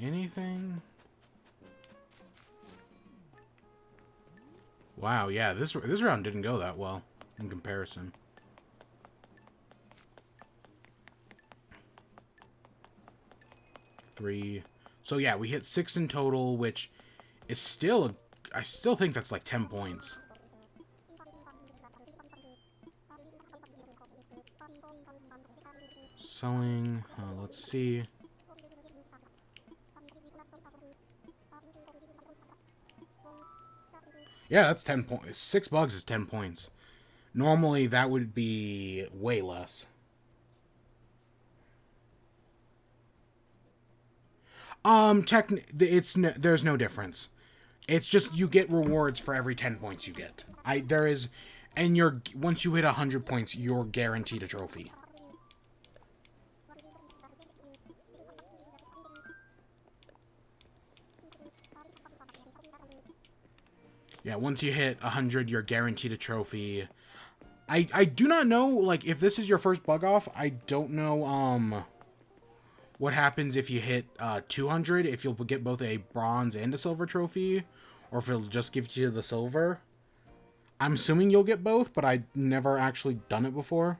Anything? Wow, yeah, this round didn't go that well in comparison. Three. So yeah, we hit 6 in total, which is still, I still think that's like 10 points. Selling, let's see. Yeah, that's 10 points. 6 bugs is 10 points. Normally, that would be way less. There's no difference. It's just you get rewards for every 10 points you get. And once you hit 100 points, you're guaranteed a trophy. Yeah, once you hit 100, you're guaranteed a trophy. I do not know, like, if this is your first bug off, I don't know, what happens if you hit 200, if you'll get both a bronze and a silver trophy, or if it'll just give you the silver. I'm assuming you'll get both, but I've never actually done it before.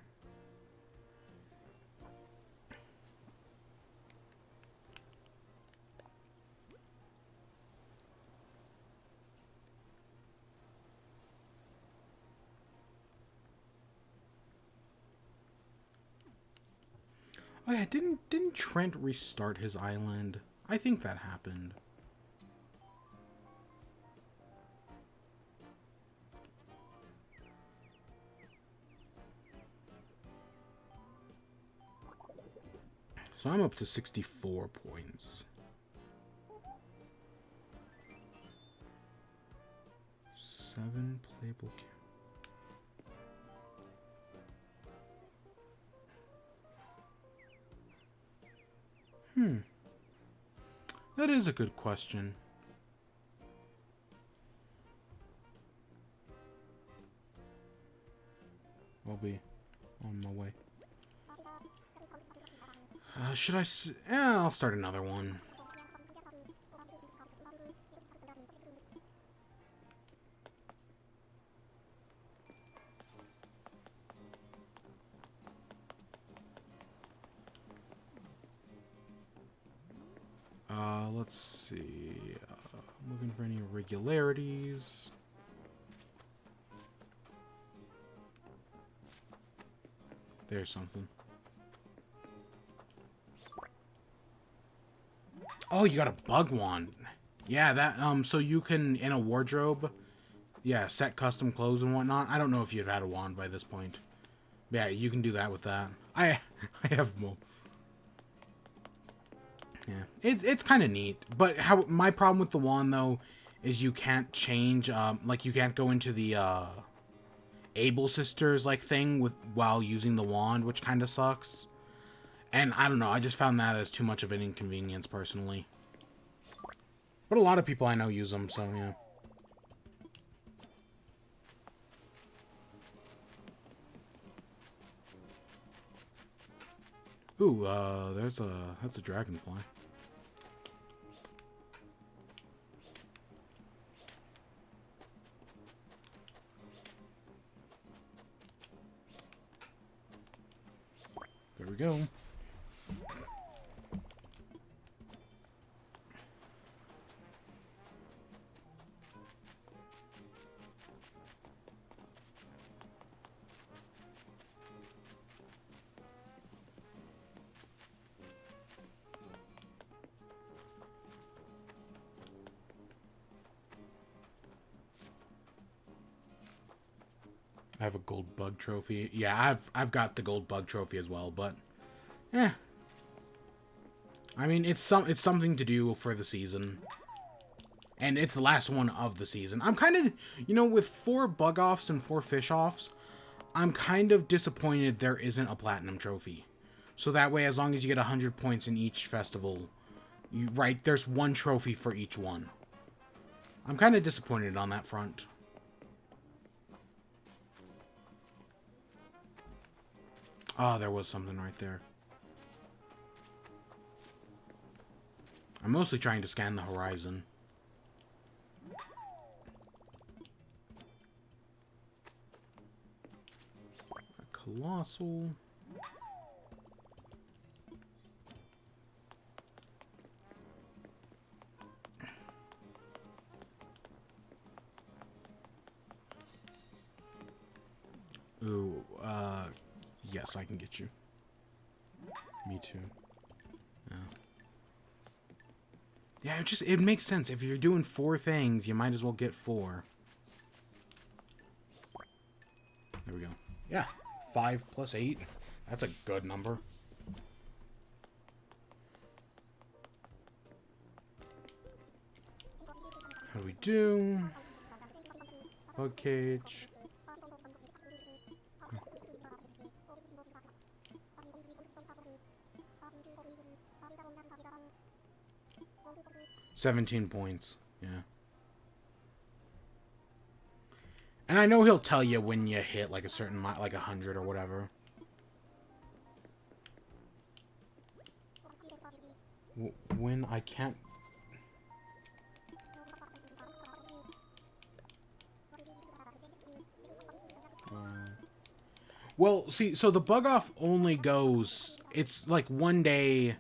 Oh yeah, didn't Trent restart his island? I think that happened. So I'm up to 64 points. 7 playable. That is a good question. I'll be on my way. Should I? Yeah, I'll start another one. Let's see. I'm looking for any irregularities. There's something. Oh, you got a bug wand. Yeah, that, so you can, in a wardrobe, yeah, set custom clothes and whatnot. I don't know if you've had a wand by this point. Yeah, you can do that with that. I have more. Yeah, it's kind of neat. But my problem with the wand, though, is you can't change, like, you can't go into the, Able Sisters, like, thing while using the wand, which kind of sucks. And I don't know, I just found that as too much of an inconvenience, personally. But a lot of people I know use them, so yeah. Ooh, that's a dragonfly. There we go. I have a gold bug trophy. Yeah, I've got the gold bug trophy as well, but eh. I mean, it's something to do for the season. And it's the last one of the season. I'm kind of, with 4 bug offs and 4 fish offs, I'm kind of disappointed there isn't a platinum trophy. So that way, as long as you get 100 points in each festival, there's 1 trophy for each one. I'm kind of disappointed on that front. Oh, there was something right there. I'm mostly trying to scan the horizon. Colossal. Ooh, yes, I can get you. Me too. Yeah. Yeah, it makes sense. If you're doing 4 things, you might as well get 4. There we go. Yeah, 5 plus 8. That's a good number. How do we do? Bug cage. $17 points. Yeah. And I know he'll tell you when you hit like a certain, like 100 or whatever. When I can't... Well, see, so the bug off only goes... It's like 1 day,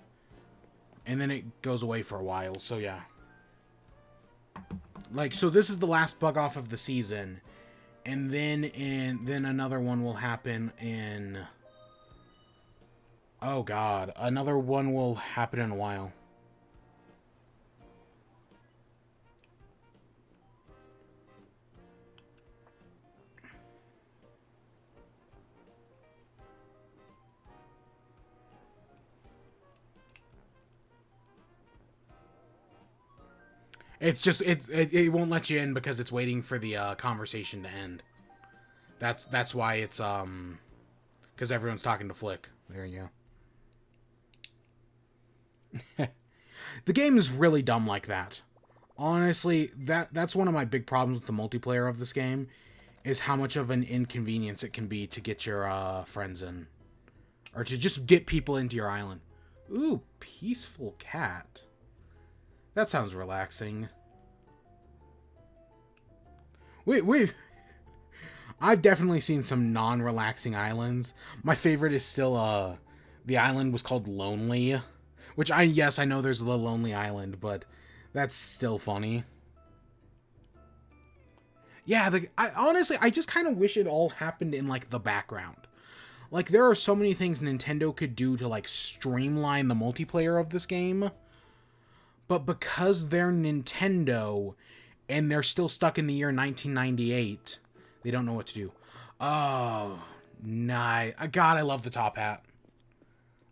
and then it goes away for a while, so yeah. Like, so this is the last bug off of the season, and then another one will happen in... Oh god, another one will happen in a while. It's just it won't let you in because it's waiting for the conversation to end. That's why it's because everyone's talking to Flick. There you go. The game is really dumb like that. Honestly, that's one of my big problems with the multiplayer of this game, is how much of an inconvenience it can be to get your friends in, or to just get people into your island. Ooh, peaceful cat. That sounds relaxing. Wait. I've definitely seen some non-relaxing islands. My favorite is still, the island was called Lonely. Which, yes, I know there's the Lonely Island, but that's still funny. Yeah, honestly, I just kind of wish it all happened in, like, the background. Like, there are so many things Nintendo could do to, like, streamline the multiplayer of this game. But because they're Nintendo, and they're still stuck in the year 1998, they don't know what to do. Oh, nice. God, I love the top hat.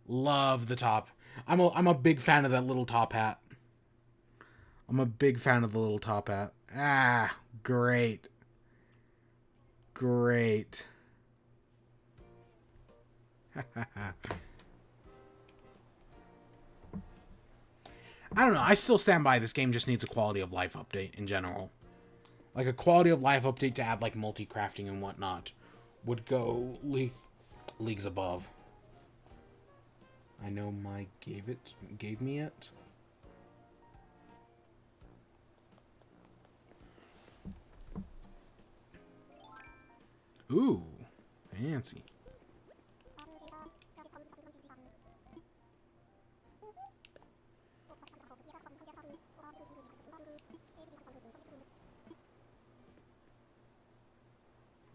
Love the top. I'm a big fan of that little top hat. I'm a big fan of the little top hat. Ah, great. Great. I don't know. I still stand by this game just needs a quality of life update in general. Like a quality of life update to add like multi-crafting and whatnot would go leagues above. I know my gave me it. Ooh, fancy.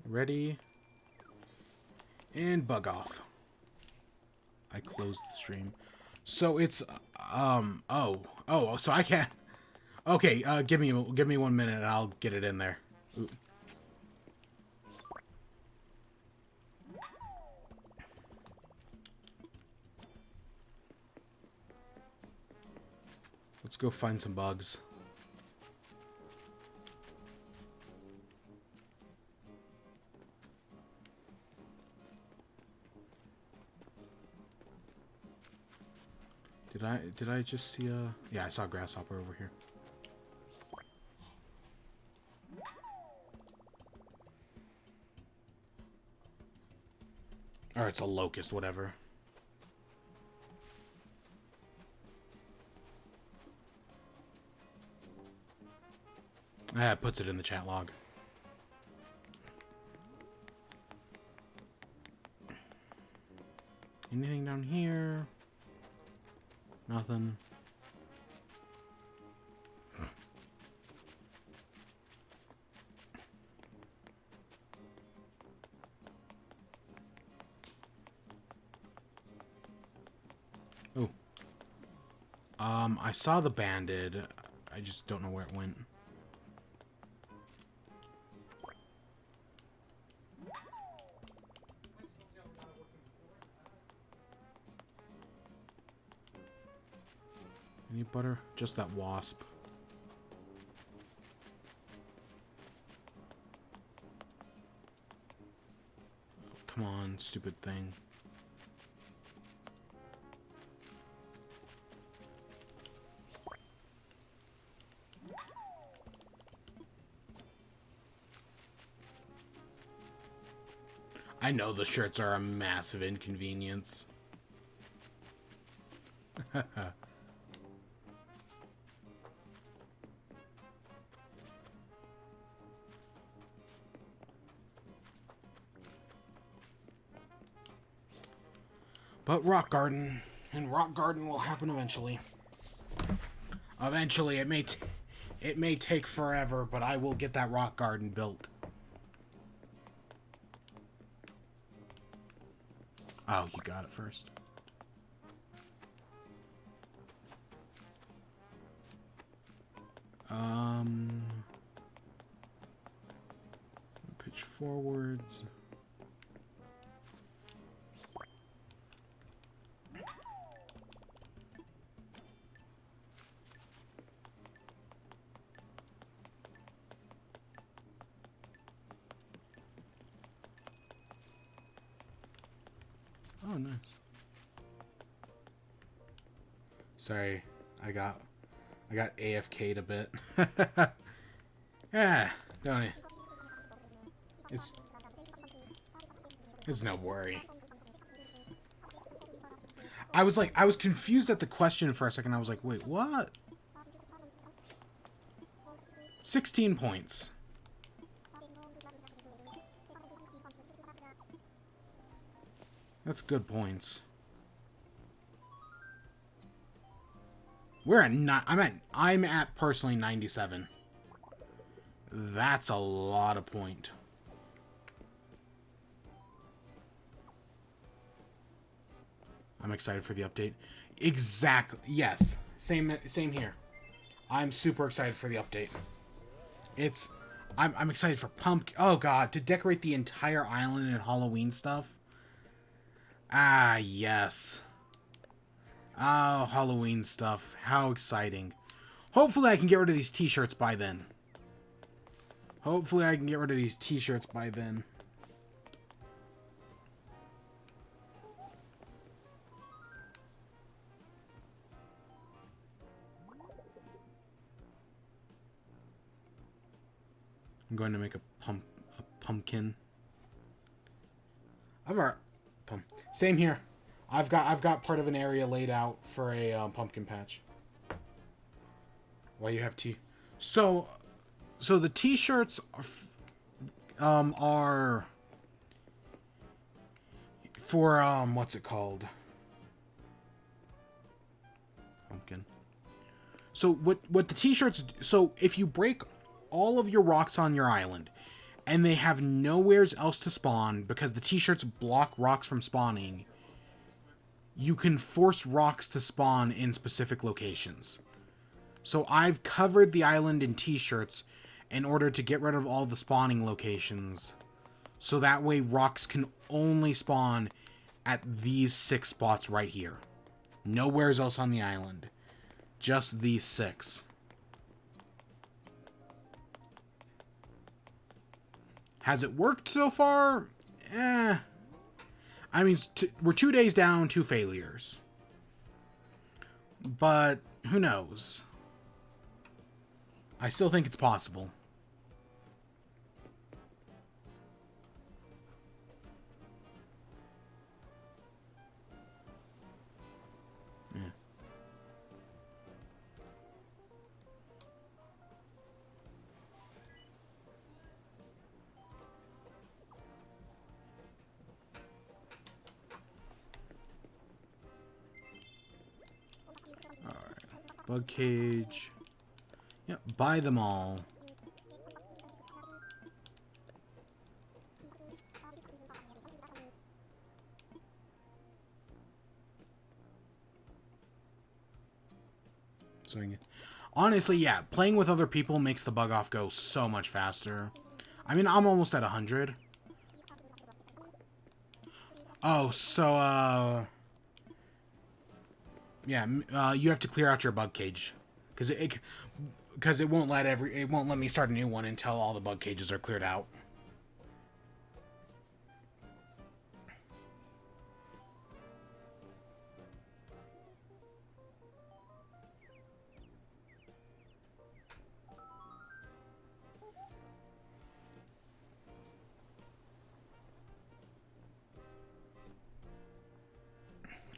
Ready. And bug off. I closed the stream. So it's, so I can't. Okay, give me 1 minute and I'll get it in there. Ooh. Let's go find some bugs. Did I just see a... Yeah, I saw a grasshopper over here. Or it's a locust, whatever. Ah, it puts it in the chat log. Anything down here? Nothing. Oh. I saw the banded. I just don't know where it went. Any butter? Just that wasp. Oh, come on, stupid thing. I know the shirts are a massive inconvenience. But Rock Garden, and Rock Garden will happen eventually. Eventually, it may take forever, but I will get that Rock Garden built. Oh, you got it first. Pitch forwards. Oh, nice. Sorry, I got AFK'd a bit. Yeah, don't it? It's no worry. I was confused at the question for a second. I was like, wait, what? 16 points. That's good points. We're at I'm at personally 97. That's a lot of point. I'm excited for the update. Exactly. Yes. Same here. I'm super excited for the update. I'm excited for pumpkin. Oh god, to decorate the entire island in Halloween stuff. Ah, yes. Oh, Halloween stuff. How exciting. Hopefully I can get rid of these t-shirts by then. Hopefully I can get rid of these t-shirts by then. I'm going to make a pumpkin. Same here. I've got part of an area laid out for a pumpkin patch. Why you have So the t-shirts are for what's it called? Pumpkin. So what the t-shirts? So if you break all of your rocks on your island, and they have nowhere else to spawn because the t-shirts block rocks from spawning, you can force rocks to spawn in specific locations. So I've covered the island in t-shirts in order to get rid of all the spawning locations. So that way rocks can only spawn at these 6 spots right here. Nowhere else on the island. Just these 6. Has it worked so far? Eh. I mean, we're 2 days down, 2 failures. But who knows? I still think it's possible. Yeah. Bug cage. Yep, buy them all. So honestly, yeah, playing with other people makes the bug off go so much faster. I mean, I'm almost at 100. Oh, so, yeah, you have to clear out your bug cage. Because it won't let me start a new one until all the bug cages are cleared out.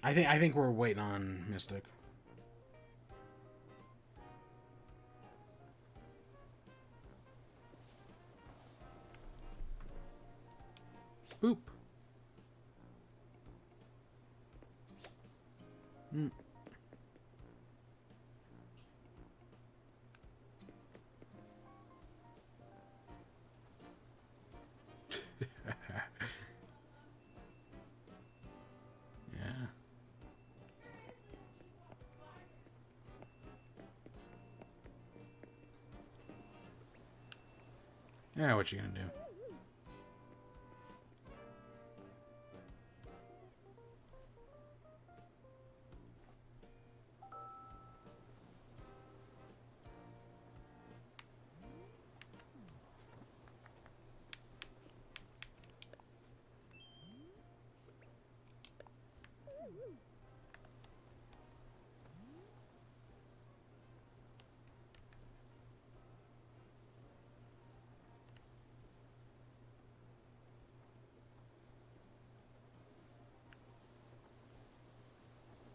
I think we're waiting on Mystic. Boop. Mm. Yeah. Yeah, what you gonna do?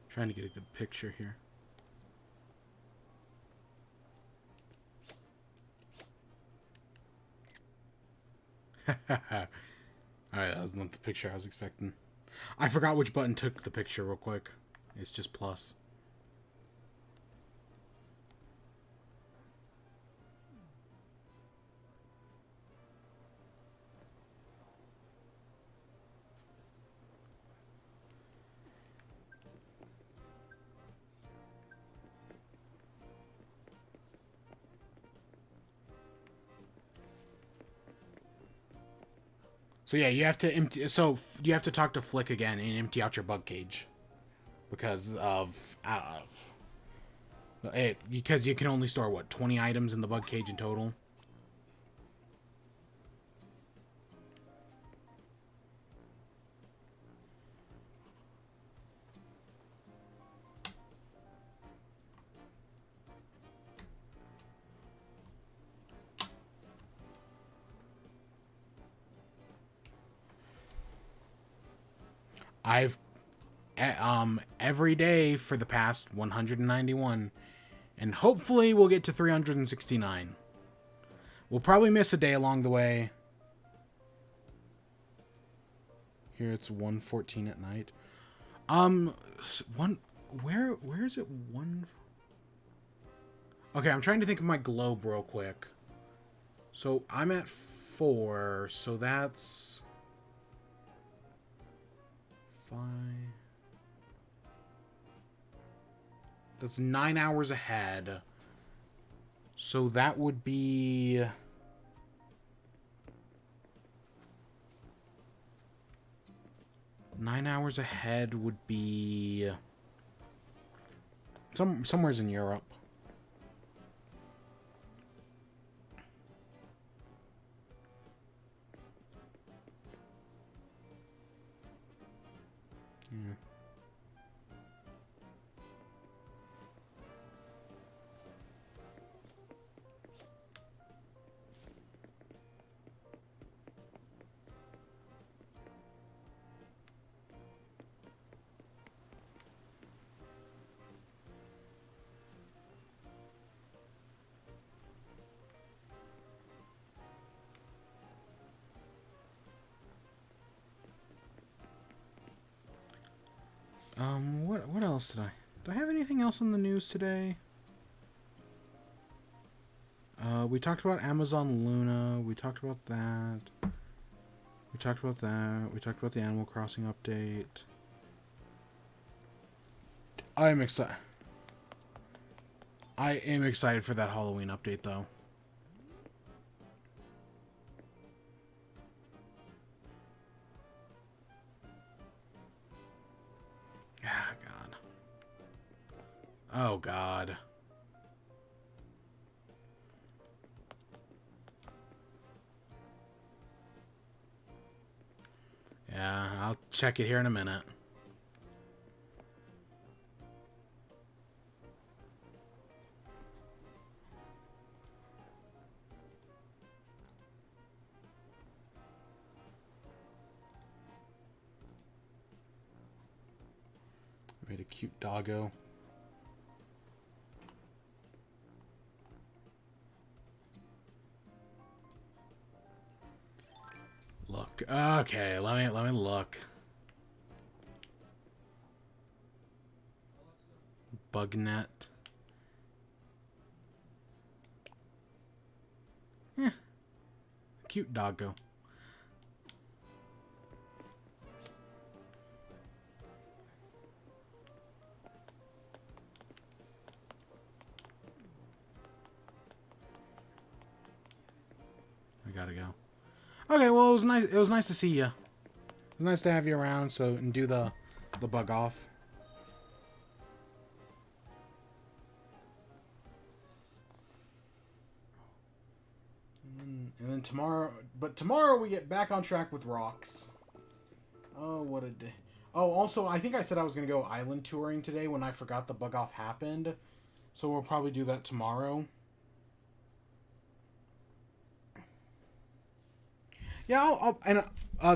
Trying to get a good picture here. Alright, that was not the picture I was expecting. I forgot which button took the picture real quick. It's just plus. So yeah, you have to empty. So you have to talk to Flick again and empty out your bug cage because of because you can only store what 20 items in the bug cage in total. I've every day for the past 191, and hopefully we'll get to 369. We'll probably miss a day along the way. Here it's 1:14 at night. One where is it one? Okay, I'm trying to think of my globe real quick. So I'm at 4, so that's 5. That's 9 hours ahead. So that would be 9 hours ahead would be somewhere's in Europe. Yeah. What else did I have anything else in the news today? We talked about Amazon Luna. We talked about that. We talked about that. We talked about the Animal Crossing update. I'm excited. I am excited for that Halloween update, though. Ah, God. Oh, God. Yeah, I'll check it here in a minute. Made a cute doggo. Look. Okay, let me look. Bugnet. Cute doggo. I gotta go. Okay, well it was nice. It was nice to see you. It was nice to have you around. So and do the bug off. And then tomorrow, but tomorrow we get back on track with rocks. Oh, what a day. Oh, also, I think I said I was going to go island touring today when I forgot the bug off happened. So we'll probably do that tomorrow. Yeah,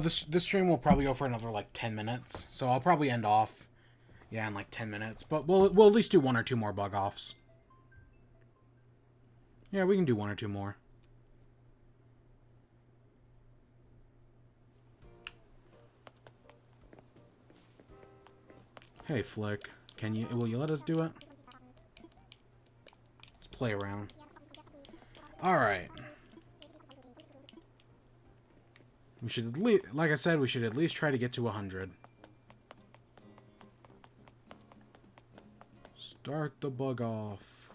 this stream will probably go for another like 10 minutes. So I'll probably end off, yeah, in like 10 minutes. But we'll at least do one or two more bug offs. Yeah, we can do one or two more. Hey, Flick. Will you let us do it? Let's play around. Alright. We should at least, like I said, we should at least try to get to 100. Start the bug off.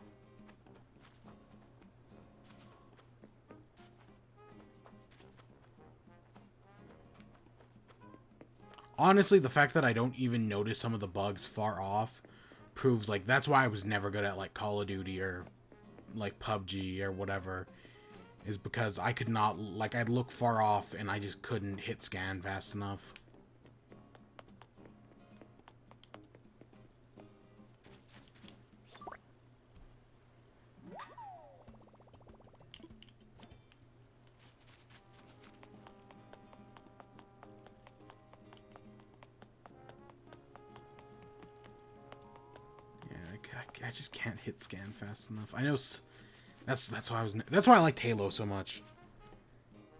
Honestly, the fact that I don't even notice some of the bugs far off proves, like, that's why I was never good at, like, Call of Duty or, like, PUBG or whatever. Is because I could not, like, I'd look far off and I just couldn't hit scan fast enough. I just can't hit scan fast enough. I know that's why I liked Halo so much.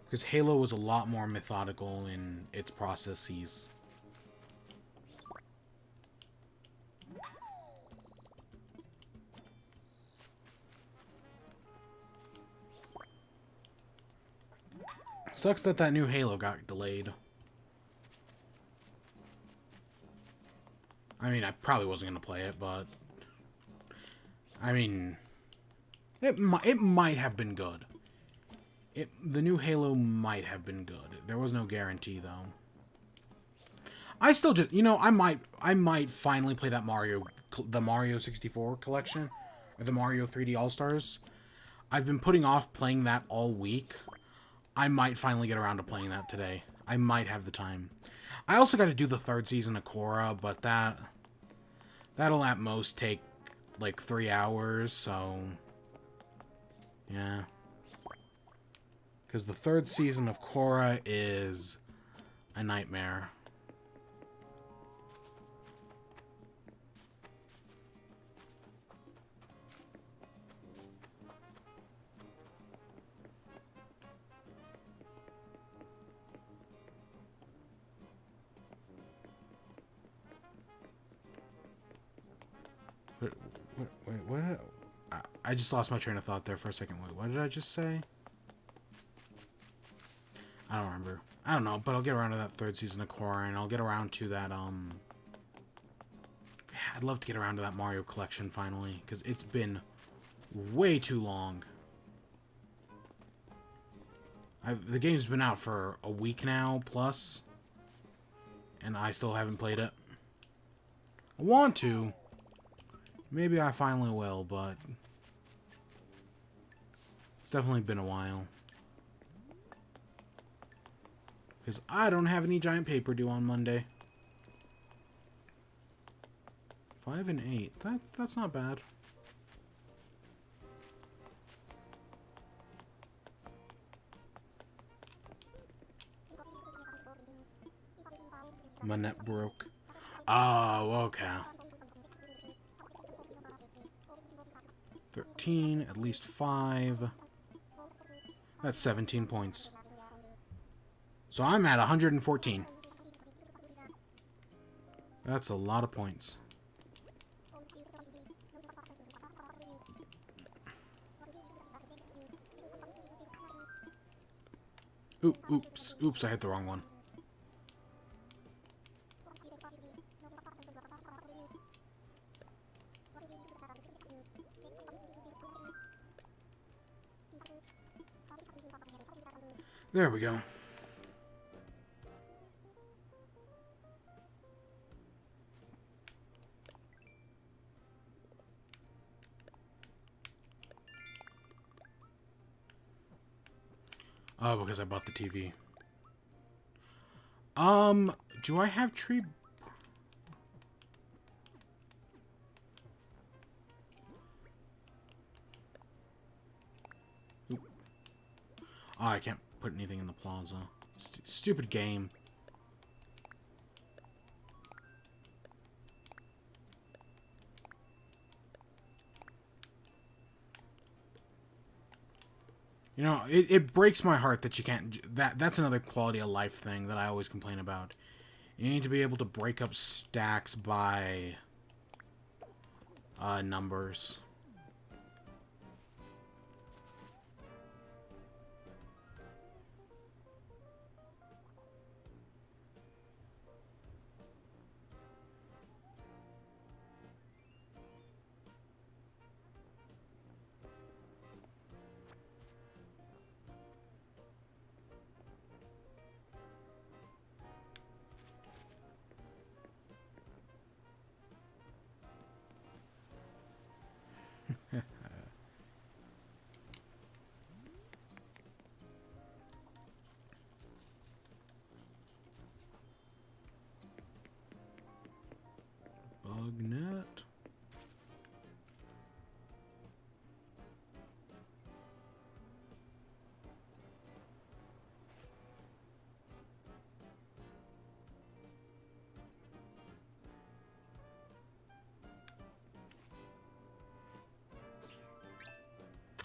Because Halo was a lot more methodical in its processes. Sucks that new Halo got delayed. I mean, I probably wasn't going to play it, but I mean, it might have been good. The new Halo might have been good. There was no guarantee, though. I still just, I might finally play that the Mario 64 collection, or the Mario 3D All-Stars. I've been putting off playing that all week. I might finally get around to playing that today. I might have the time. I also got to do the 3rd season of Korra, but that'll at most take like 3 hours, so yeah. Because the 3rd season of Korra is a nightmare. Wait, what? I just lost my train of thought there for a second. Wait, what did I just say? I don't remember. I don't know, but I'll get around to that third season of Korra, and I'll get around to that, I'd love to get around to that Mario collection finally, because it's been way too long. The game's been out for a week now, plus, and I still haven't played it. I want to. Maybe I finally will, but it's definitely been a while. Because I don't have any giant paper due on Monday. 5 and 8. That's not bad. My net broke. Oh, okay. 13, at least 5. That's 17 points. So I'm at 114. That's a lot of points. Oops. Oops, I hit the wrong one. There we go. Oh, because I bought the TV. Do I have tree? Oop. Oh, I can't put anything in the plaza. Stupid game. You know, it breaks my heart that you can't... That's another quality of life thing that I always complain about. You need to be able to break up stacks by numbers. Bugnet.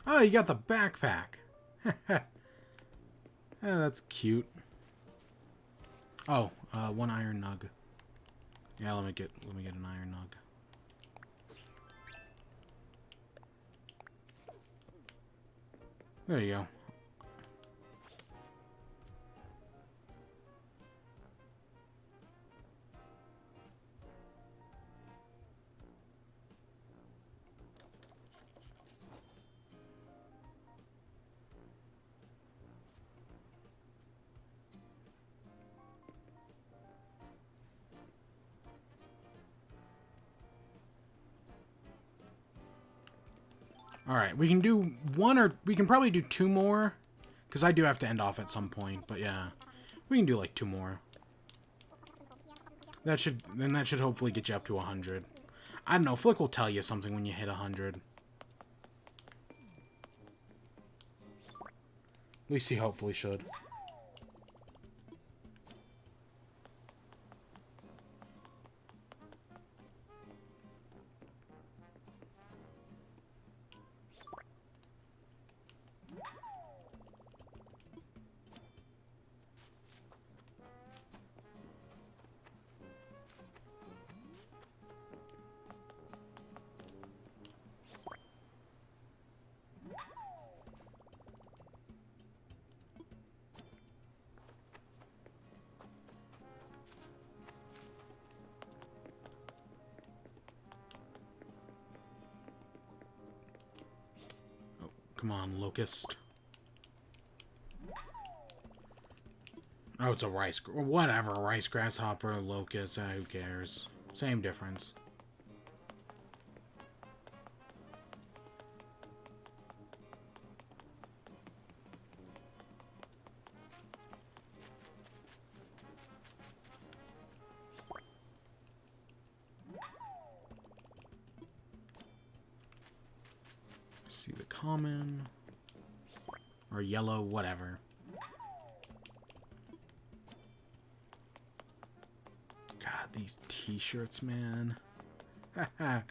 Oh, you got the backpack. Yeah, that's cute. Oh, one iron nug. Yeah, let me get an iron nug. There you go. Alright, we can do one or... We can probably do 2 more. Because I do have to end off at some point, but yeah. We can do like 2 more. That should hopefully get you up to 100. I don't know, Flick will tell you something when you hit 100. At least he hopefully should. Come on, locust. Oh, it's a rice... Whatever, rice, grasshopper, locust, who cares? Same difference. See the common. Or yellow, whatever. God, these t-shirts, man. I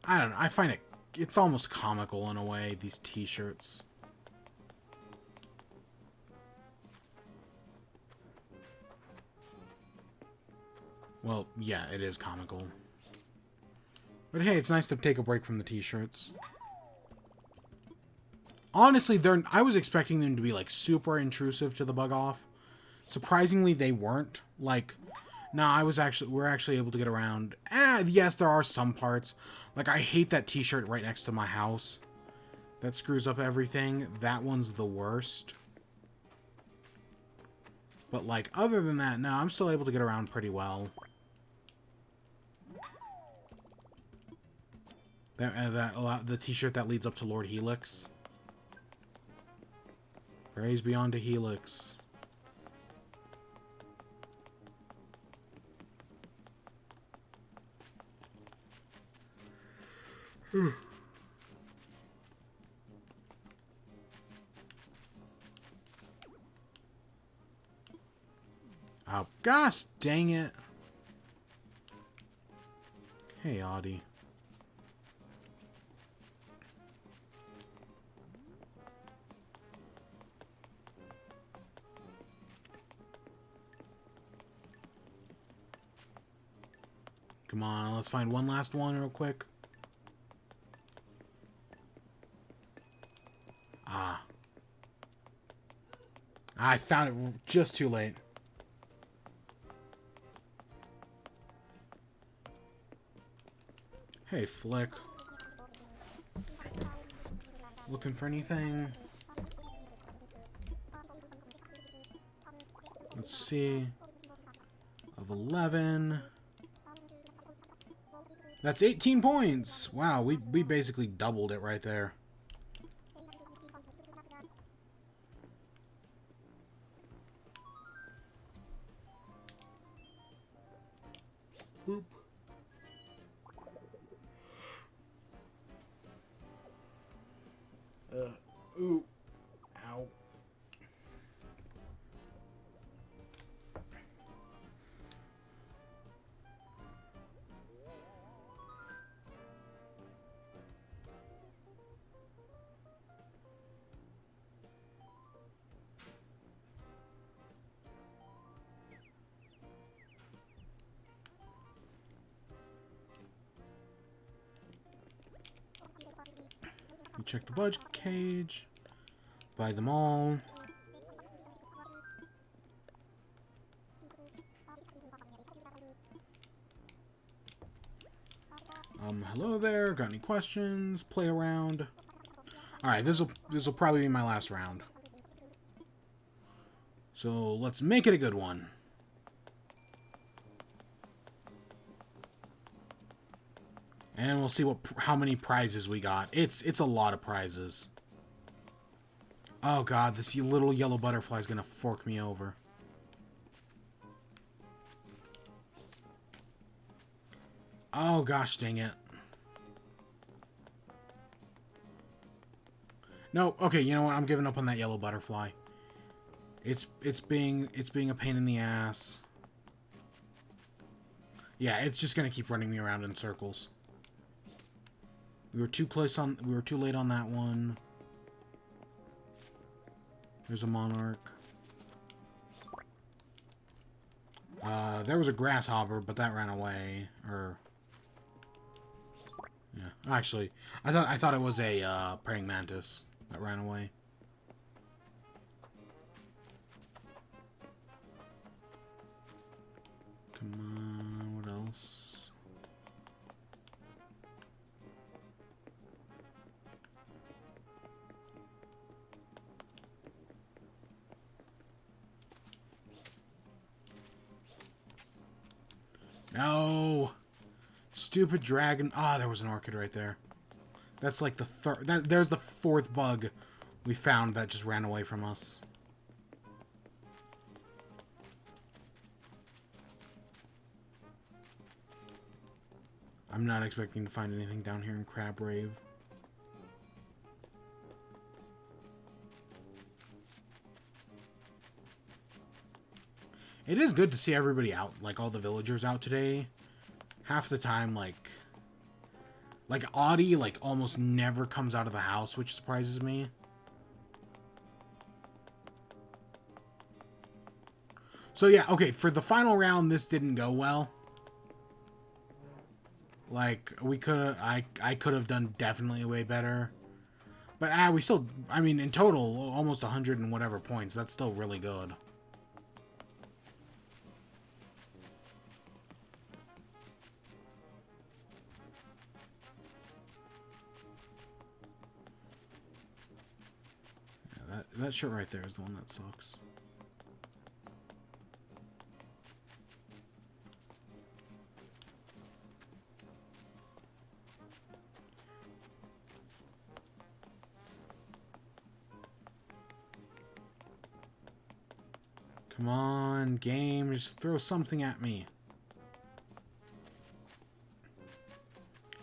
don't know. I find it's almost comical in a way, these t-shirts. Well, yeah, it is comical. But hey, it's nice to take a break from the t-shirts. Honestly, I was expecting them to be, like, super intrusive to the bug off. Surprisingly, they weren't. Like, no, we're actually able to get around. Yes, there are some parts. Like, I hate that t-shirt right next to my house. That screws up everything. That one's the worst. But, like, other than that, no, I'm still able to get around pretty well. The t-shirt that leads up to Lord Helix. Praise beyond to Helix. Oh, gosh dang it. Hey, Audie. Come on, let's find one last one real quick. Ah. I found it just too late. Hey, Flick. Looking for anything? Let's see. Of 11. That's 18 points! Wow, we basically doubled it right there. Boop. Ooh. Ow. You check the budget cage. Buy them all. Hello there. Got any questions? Play around. Alright, this'll probably be my last round. So let's make it a good one. And we'll see how many prizes we got. It's a lot of prizes. Oh god, this little yellow butterfly is gonna fork me over. Oh gosh dang it. No, okay, you know what? I'm giving up on that yellow butterfly. It's being a pain in the ass. Yeah, it's just gonna keep running me around in circles. We were too late on that one. There's a monarch. There was a grasshopper, but that ran away. Yeah, actually, I thought it was a praying mantis that ran away. Come on, what else? No! Stupid dragon. Ah, there was an orchid right there. That's like the third... There's the fourth bug we found that just ran away from us. I'm not expecting to find anything down here in Crab Rave. It is good to see everybody out, like all the villagers out today. Half the time, like Audie, like almost never comes out of the house, which surprises me. So yeah, okay, for the final round, this didn't go well. Like, I could have done definitely way better. But we still, I mean, in total, almost 100 and whatever points. That's still really good. Yeah, that shirt right there is the one that sucks. Come on, game, just throw something at me.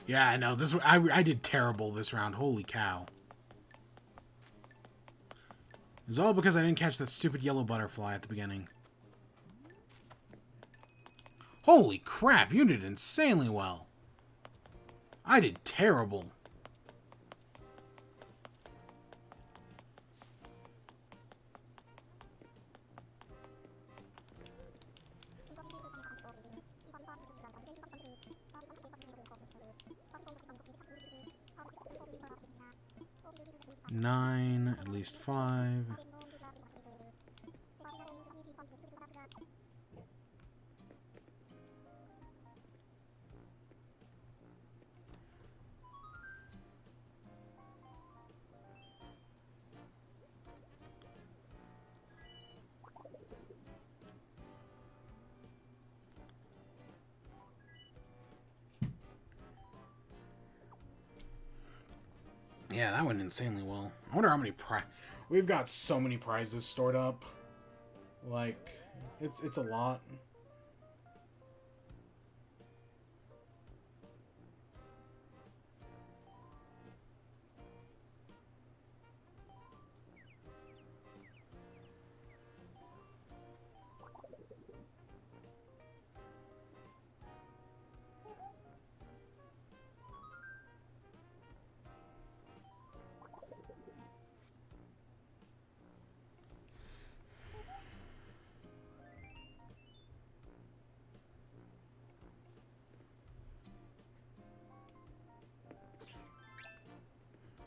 Yeah, I know. I did terrible this round. Holy cow. It's all because I didn't catch that stupid yellow butterfly at the beginning. Holy crap, you did insanely well. I did terrible. Nine, at least 5. Yeah, that went insanely well. I wonder how many we've got so many prizes stored up. Like, it's a lot.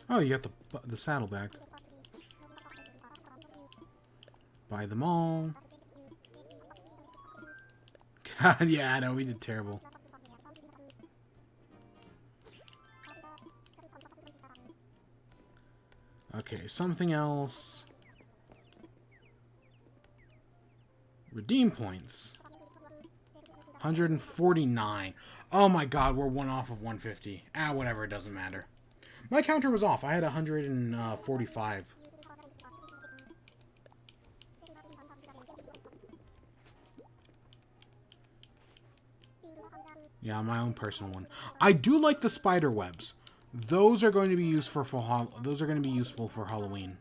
Oh, you got the saddlebag. Buy them all. God, yeah, I know, we did terrible. Okay, something else. Redeem points. 149. Oh my god, we're one off of 150. Ah, whatever, it doesn't matter. My counter was off. I had 145. Yeah, my own personal one. I do like the spider webs. Those are going to be used for those are going to be useful for Halloween.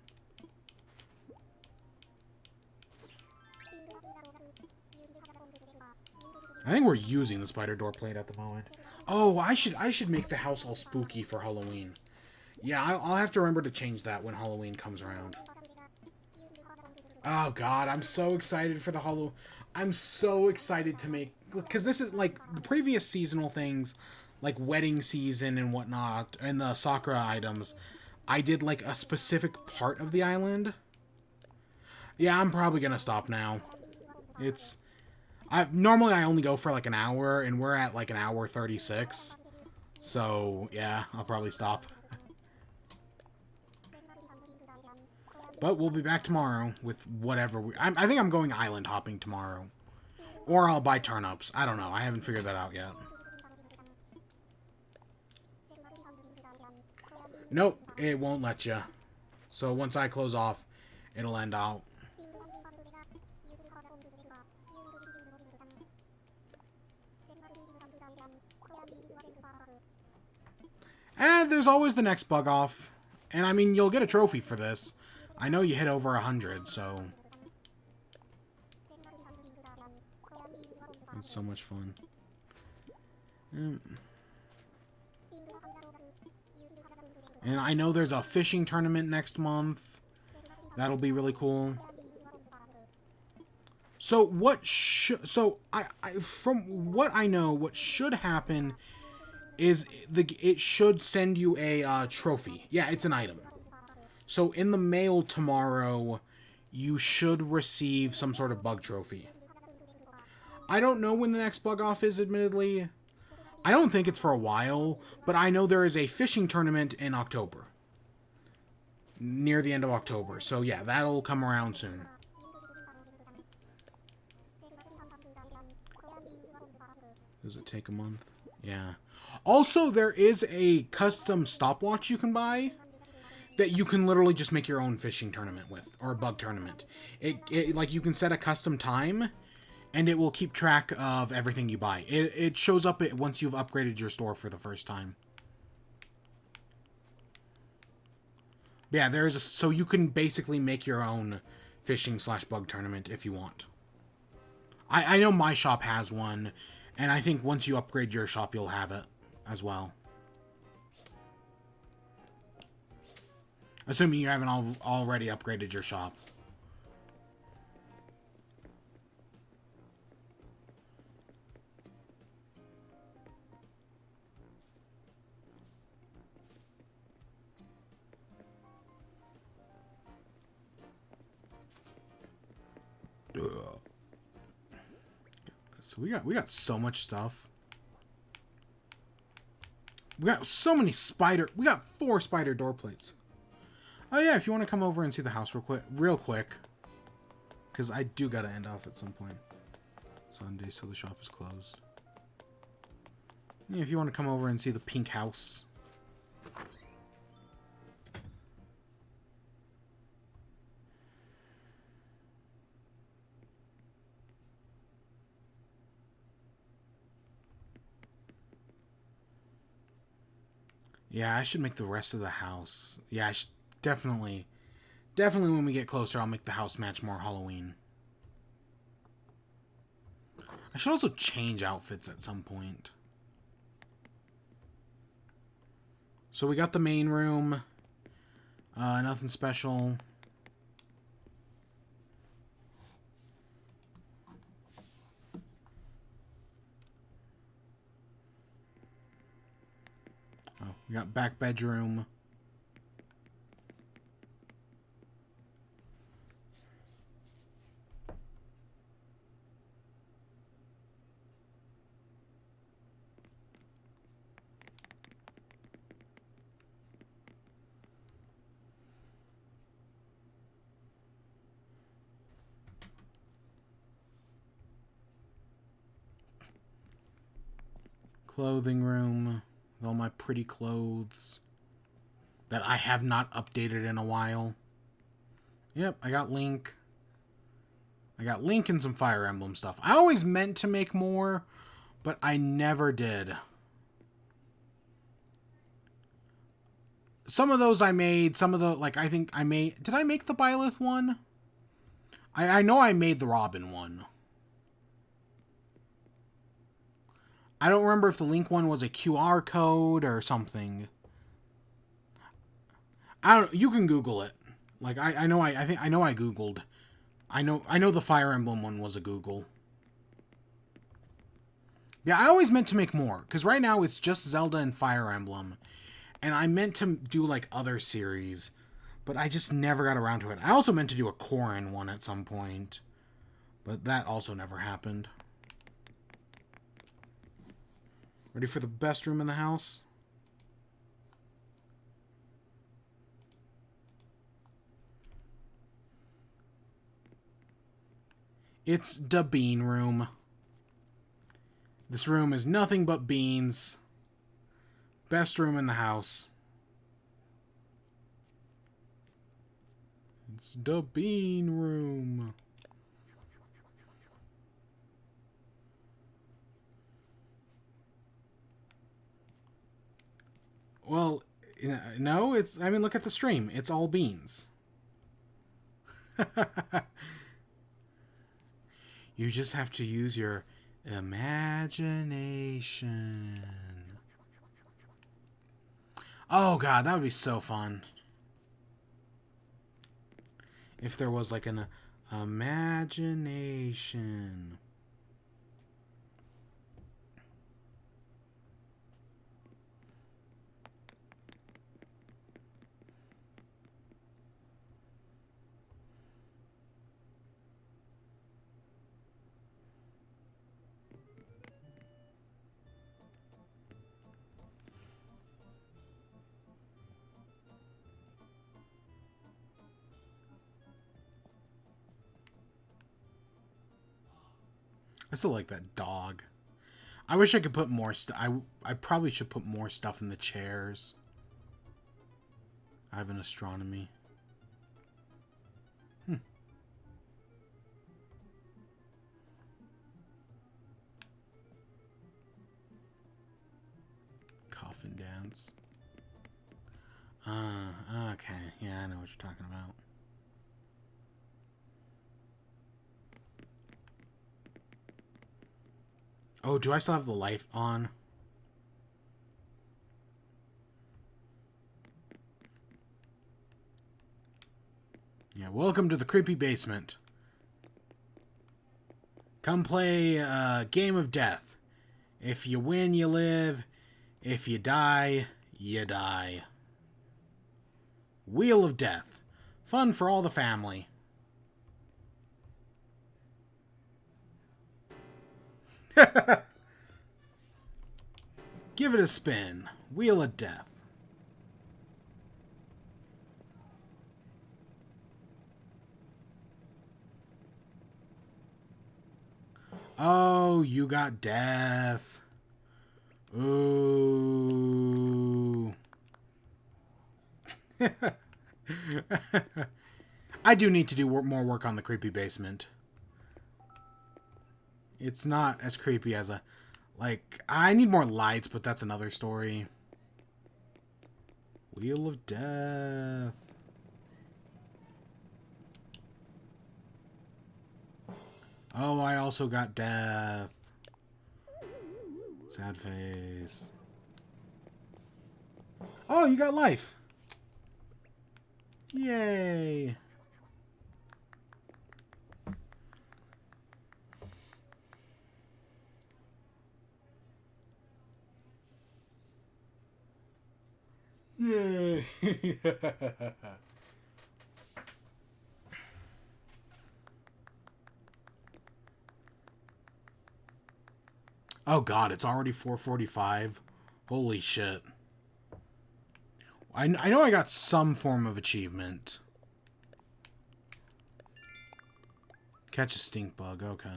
I think we're using the spider door plate at the moment. Oh, I should make the house all spooky for Halloween. Yeah, I'll have to remember to change that when Halloween comes around. Oh god, I'm so excited for the Halloween. I'm so excited to make, because this is like the previous seasonal things, like wedding season and whatnot, and the Sakura items. I did like a specific part of the island. Yeah, I'm probably gonna stop now. Normally I only go for like an hour, and we're at like an hour 36. So yeah, I'll probably stop. But we'll be back tomorrow with whatever I think I'm going island hopping tomorrow. Or I'll buy turnips. I don't know. I haven't figured that out yet. Nope, it won't let you. So once I close off, it'll end out. And there's always the next bug off. And I mean, you'll get a trophy for this. I know you hit over 100, so... It's so much fun. And I know there's a fishing tournament next month. That'll be really cool. So what should... So, from what I know, what should happen is it should send you a trophy. Yeah, it's an item. So in the mail tomorrow, you should receive some sort of bug trophy. I don't know when the next bug off is, admittedly. I don't think it's for a while, but I know there is a fishing tournament in October. Near the end of October. So yeah, that'll come around soon. Does it take a month? Yeah. Also, there is a custom stopwatch you can buy that you can literally just make your own fishing tournament with, or a bug tournament. It like, you can set a custom time, and it will keep track of everything you buy. It shows up once you've upgraded your store for the first time. Yeah, so you can basically make your own fishing/bug tournament if you want. I know my shop has one, and I think once you upgrade your shop, you'll have it as well. Assuming you haven't already upgraded your shop. So we got so much stuff. We got so many we got 4 spider door plates. Oh yeah, if you want to come over and see the house real quick. Because I do gotta end off at some point. Sunday, so the shop is closed. Yeah, if you want to come over and see the pink house. Yeah, I should make the rest of the house. Yeah, I should definitely when we get closer, I'll make the house match more Halloween. I should also change outfits at some point. So we got the main room. Nothing special. Oh, we got back bedroom. Clothing room with all my pretty clothes that I have not updated in a while. Yep, I got Link. I got Link and some Fire Emblem stuff. I always meant to make more, but I never did. Some of those I made, some of the, like, I think I made... Did I make the Byleth one? I know I made the Robin one. I don't remember if the Link one was a QR code or something. I don't. You can Google it. Like I know. I think I know. I Googled. I know the Fire Emblem one was a Google. Yeah, I always meant to make more because right now it's just Zelda and Fire Emblem, and I meant to do like other series, but I just never got around to it. I also meant to do a Corrin one at some point, but that also never happened. Ready for the best room in the house? It's the bean room. This room is nothing but beans. Best room in the house. It's the bean room. Well, no, it's... I mean, look at the stream. It's all beans. You just have to use your imagination. Oh, God, that would be so fun. If there was, like, an imagination. I still like that dog. I wish I could put more stuff. I probably should put more stuff in the chairs. I have an astronomy. Coffin dance. Okay. Yeah, I know what you're talking about. Oh, do I still have the light on? Yeah, welcome to the creepy basement. Come play a game of death. If you win, you live. If you die, you die. Wheel of Death. Fun for all the family. Give it a spin. Wheel of Death. Oh, you got death. Ooh. I do need to do more work on the creepy basement. It's not as creepy as a... Like, I need more lights, but that's another story. Wheel of Death. Oh, I also got death. Sad face. Oh, you got life. Yay. Yay. Oh god, it's already 4:45. Holy shit. I know I got some form of achievement. Catch a stink bug, okay.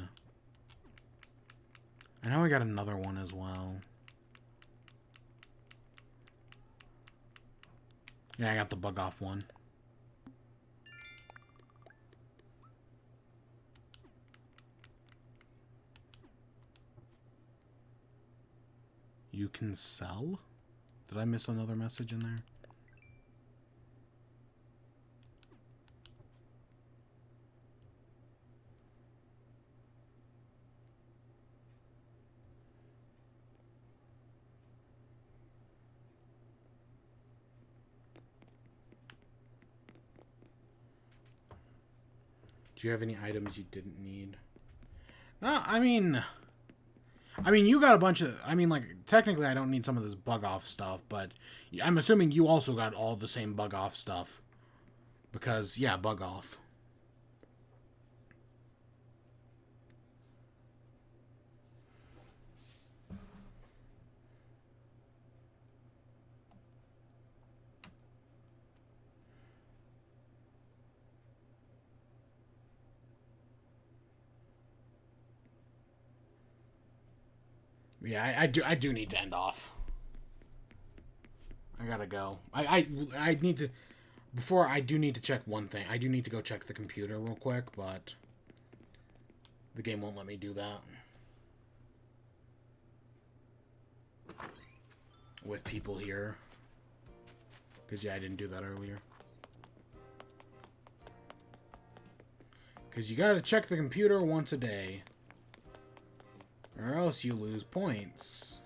I know I got another one as well. Yeah, I got the bug off one. You can sell? Did I miss another message in there? Do you have any items you didn't need? No, I mean, you got a bunch of... I mean, like, technically I don't need some of this bug-off stuff, but I'm assuming you also got all the same bug-off stuff. Because, yeah, bug-off. Yeah, I do need to end off. I gotta go. I need to... Before, I do need to check one thing. I do need to go check the computer real quick, but... The game won't let me do that. With people here. Because, yeah, I didn't do that earlier. Because you gotta check the computer once a day. Or else you lose points.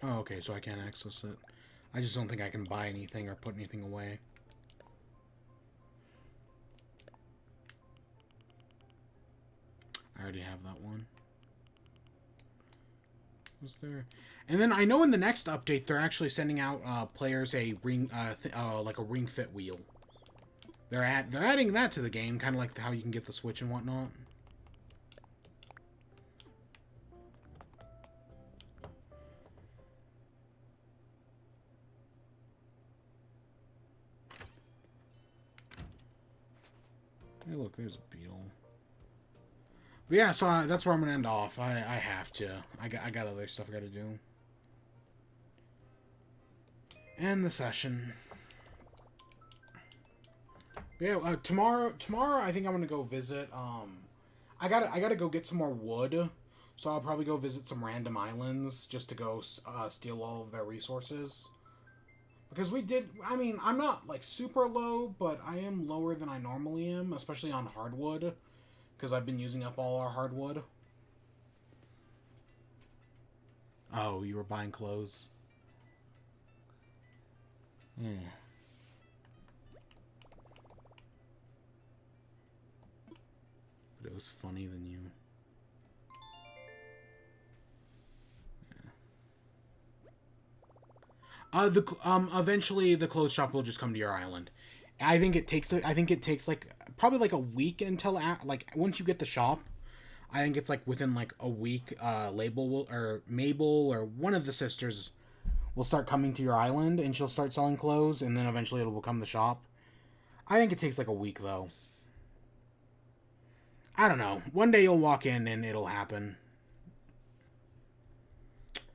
Oh, okay, so I can't access it. I just don't think I can buy anything or put anything away. I already have that one. Was there? And then I know in the next update they're actually sending out players a ring, like a Ring Fit wheel. They're adding that to the game, kind of like how you can get the Switch and whatnot. Hey, look, there's a beetle. But yeah, so that's where I'm gonna end off. I have to. I got other stuff I gotta do. End the session. But yeah, tomorrow I think I'm gonna go visit. I gotta go get some more wood. So I'll probably go visit some random islands just to go steal all of their resources. Because we did, I mean, I'm not, like, super low, but I am lower than I normally am, especially on hardwood, because I've been using up all our hardwood. Oh, you were buying clothes? Yeah. But it was funny than you. Eventually the clothes shop will just come to your island. I think it takes like probably like a week until like once you get the shop. I think it's like within like a week. Mabel or one of the sisters will start coming to your island and she'll start selling clothes, and then eventually it'll become the shop. I think it takes like a week though. I don't know. One day you'll walk in and it'll happen.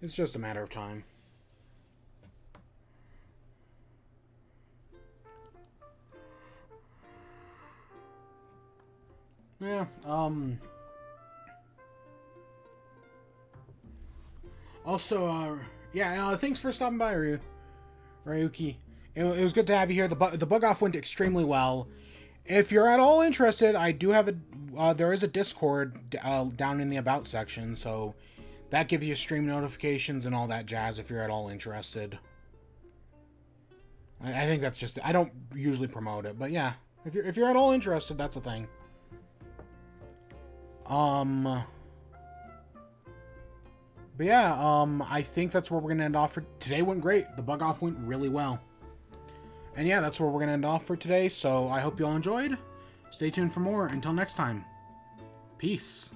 It's just a matter of time. Yeah, also, yeah, thanks for stopping by, Ryuki. It was good to have you here. The bug off went extremely well. If you're at all interested, I do have there is a Discord down in the About section, so that gives you stream notifications and all that jazz if you're at all interested. I think that's just, I don't usually promote it, but yeah, if you're at all interested, that's a thing. But yeah, I think that's where we're gonna end off for today. Went great. The bug off went really well. And yeah, that's where we're gonna end off for today. So I hope you all enjoyed. Stay tuned for more. Until next time. Peace.